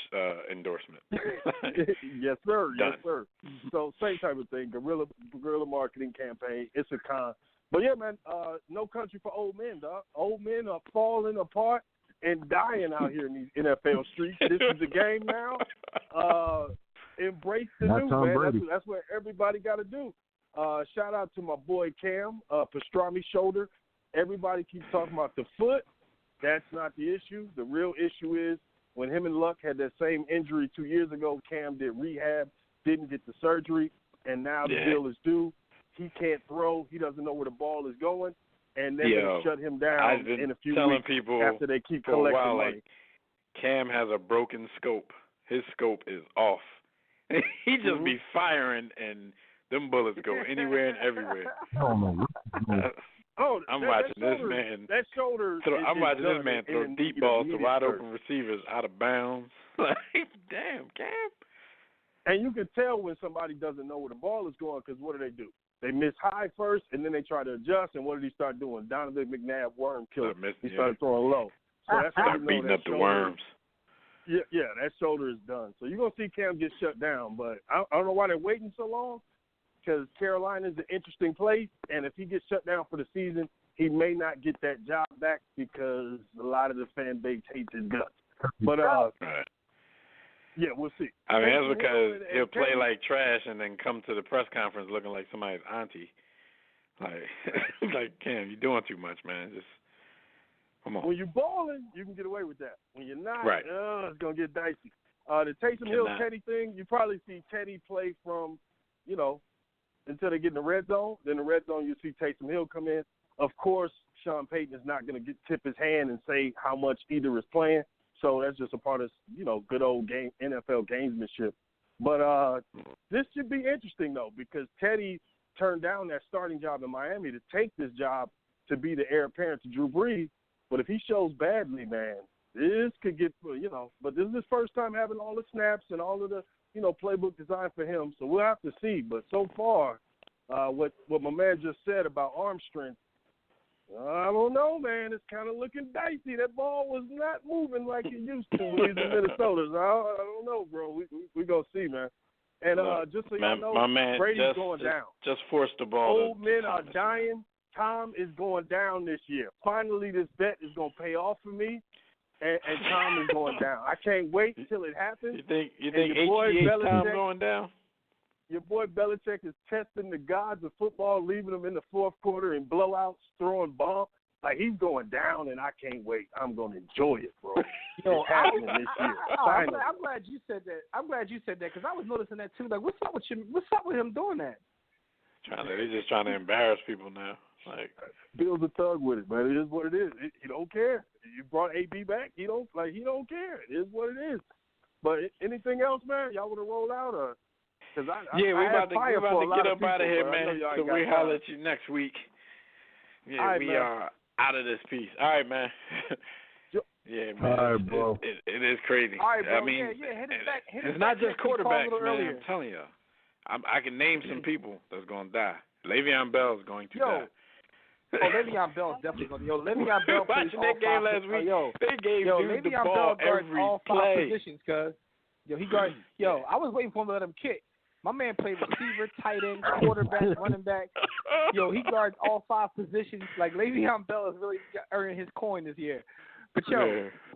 endorsement. Yes, sir. Done. Yes, sir. So same type of thing, guerrilla marketing campaign. It's a con. But, yeah, man, no country for old men, dog. Old men are falling apart and dying out here in these NFL streets. This is the game now. Embrace the new, man. That's what everybody got to do. Shout out to my boy Cam, pastrami shoulder. Everybody keeps talking about the foot. That's not the issue. The real issue is when him and Luck had that same injury 2 years ago, Cam did rehab, didn't get the surgery, and now the deal is due. He can't throw. He doesn't know where the ball is going, and they're going to shut him down in a few weeks people after they keep collecting while, money. Like, Cam has a broken scope. His scope is off. He just be firing, and them bullets go anywhere and everywhere. I'm watching this man. That shoulder. I'm watching this man throw deep balls to wide open receivers out of bounds. Like, damn, Cam. And you can tell when somebody doesn't know where the ball is going because what do? They miss high first, and then they try to adjust. And what did he start doing? Donovan McNabb, worm killer. He started throwing low. So that's how you know beating that up the worms. Yeah, that shoulder is done. So you're gonna see Cam get shut down. But I don't know why they're waiting so long. Because Carolina is an interesting place, and if he gets shut down for the season, he may not get that job back because a lot of the fan base hates his guts. But yeah, we'll see. I mean, that's because he'll play like trash and then come to the press conference looking like somebody's auntie. Like Cam, you're doing too much, man. Just come on. When you're balling, you can get away with that. When you're not, it's gonna get dicey. The Taysom Hill Teddy thing, you probably see Teddy play from, until they get in the red zone. Then the red zone, you see Taysom Hill come in. Of course, Sean Payton is not going to tip his hand and say how much either is playing. So that's just a part of, good old game NFL gamesmanship. But this should be interesting, though, because Teddy turned down that starting job in Miami to take this job to be the heir apparent to Drew Brees. But if he shows badly, man, this could get, but this is his first time having all the snaps and all of the, playbook designed for him. So we'll have to see. But so far, what my man just said about arm strength, I don't know, man. It's kind of looking dicey. That ball was not moving like it used to when he's in Minnesota. So I don't know, bro. We gonna see, man. And just so y'all know, my man Brady's going down. Just force the ball. Old men are dying. Tom is going down this year. Finally, this bet is gonna pay off for me. And Tom is going down. I can't wait until it happens. You think Tom going down? Your boy Belichick is testing the gods of football, leaving them in the fourth quarter in blowouts, throwing bombs. Like, he's going down, and I can't wait. I'm going to enjoy it, bro. It's happening this year. I'm glad you said that. I'm glad you said that because I was noticing that too. Like, what's up with him doing that? They're just trying to embarrass people now. Like, Bill's a thug with it, but it is what it is. He don't care. You brought AB back. He don't care. It is what it is. But anything else, man? Y'all want to roll out or? We're about to get up out of here, man. So we holler at you next week. Yeah, right, we man. are out of this piece. All right, man. Yeah, man. All right, bro. It is crazy. All right, bro. I mean, hit it back. It's not just quarterbacks, man. I'm telling you. I can name some people that's going to die. Le'Veon Bell is going to die. Oh, Le'Veon Bell is definitely going to. Le'Veon Bell plays watching all that game last week. They gave dude the ball every all play. 5 positions, cuz. He guards. I was waiting for him to let him kick. My man played receiver, tight end, quarterback, running back. He guards all 5 positions. Like, Le'Veon Bell is really earning his coin this year. But,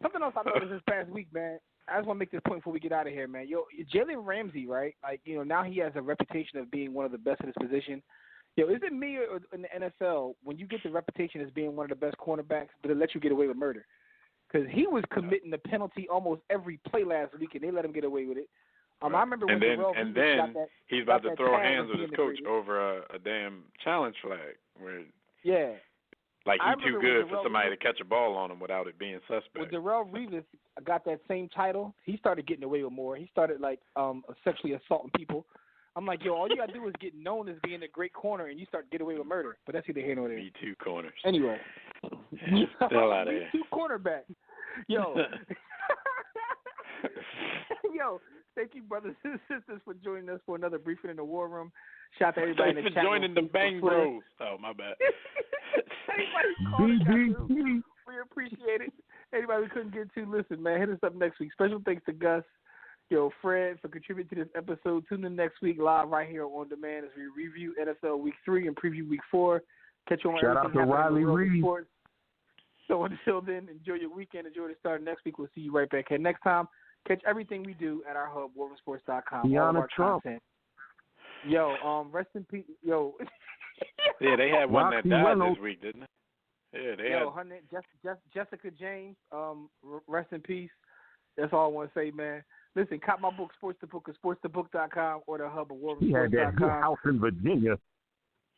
something else I noticed this past week, man. I just want to make this point before we get out of here, man. Jalen Ramsey, right? Like, now he has a reputation of being one of the best in his position. Is it me or in the NFL, when you get the reputation as being one of the best cornerbacks, but it lets you get away with murder? Because he was committing the penalty almost every play last week, and they let him get away with it. I remember when he's about to throw hands with his coach over a damn challenge flag. Like he's too good for somebody to catch a ball on him without it being suspect. When Darrelle Revis got that same title, he started getting away with more. He started sexually assaulting people. I'm like, all you gotta do is get known as being a great corner, and you start to get away with murder. But that's either here nor there. Me too corners. Anyway, still out of here. Me too cornerback. Thank you, brothers and sisters, for joining us for another briefing in the War Room. Shout out to everybody in the chat. Thanks for joining the Bang Bros. Oh, my bad. We appreciate it. Anybody we couldn't get to, listen, man, hit us up next week. Special thanks to Gus, Fred, for contributing to this episode. Tune in next week live right here on demand as we review NFL Week 3 and preview Week 4. Catch you on Shout out to Riley Reed. So until then, enjoy your weekend. Enjoy the start of next week. We'll see you right back here next time. Catch everything we do at our hub, WarRoomSports.com. All of our content. Rest in peace. Yeah, they had one that died this week, didn't they? Yeah, they had. Her name, Jessica James. Rest in peace. That's all I want to say, man. Listen, cop my book, Sports the Book, at sportsthebook.com or the hub of WarRoomSports.com. He had that good house in Virginia.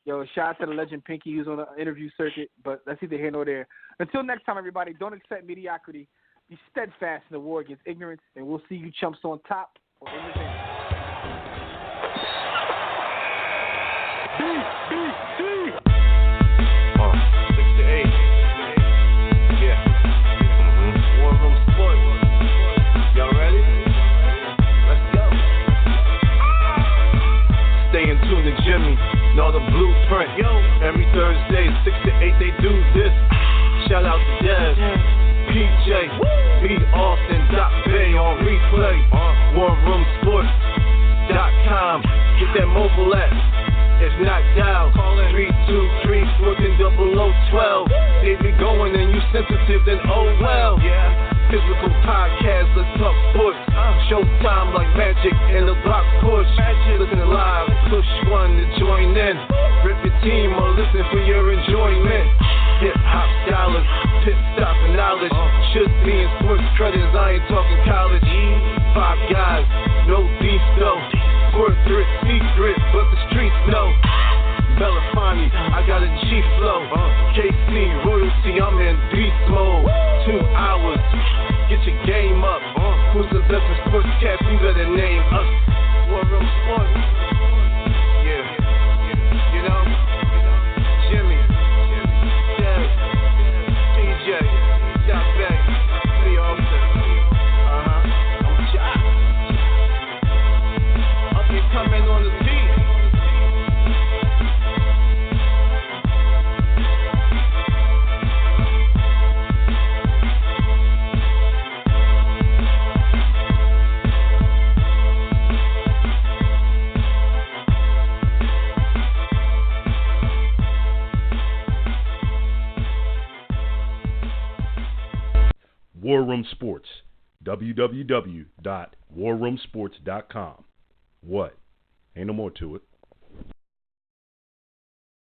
Shout out to the legend Pinky, who's on the interview circuit, but that's either here nor there. Until next time, everybody, don't accept mediocrity. Be steadfast in the war against ignorance, and we'll see you chumps on top or in the van. Peace. different. Every Thursday, 6 to 8, they do this. Shout out to Dev, PJ, B. Austin, Doc Bay on replay. WarRoomSports.com. Get that mobile app. It's knocked out. 323-140012. They be going and you sensitive, then oh well. Physical podcast, let's talk sports. Showtime like magic in the block push. Listen live, push one to join in. Rip your team or listen for your enjoyment. Hip hop scholars, pit stop and knowledge. Should be in sports credits, I ain't talking college. 5 guys, no beef though. Corporate secret, but the streets know. Belafonte, I got a G flow. KC royalty, I'm in beast mode. 2 hours, get your game up. Who's the best in sportscast? You better name us. War Room Sports. Yeah, you know, Jimmy, Dev, PJ, Shot Back, B. Austin. I'm Jock. Up and coming on the beat. War Room Sports, www.warroomsports.com. What? Ain't no more to it.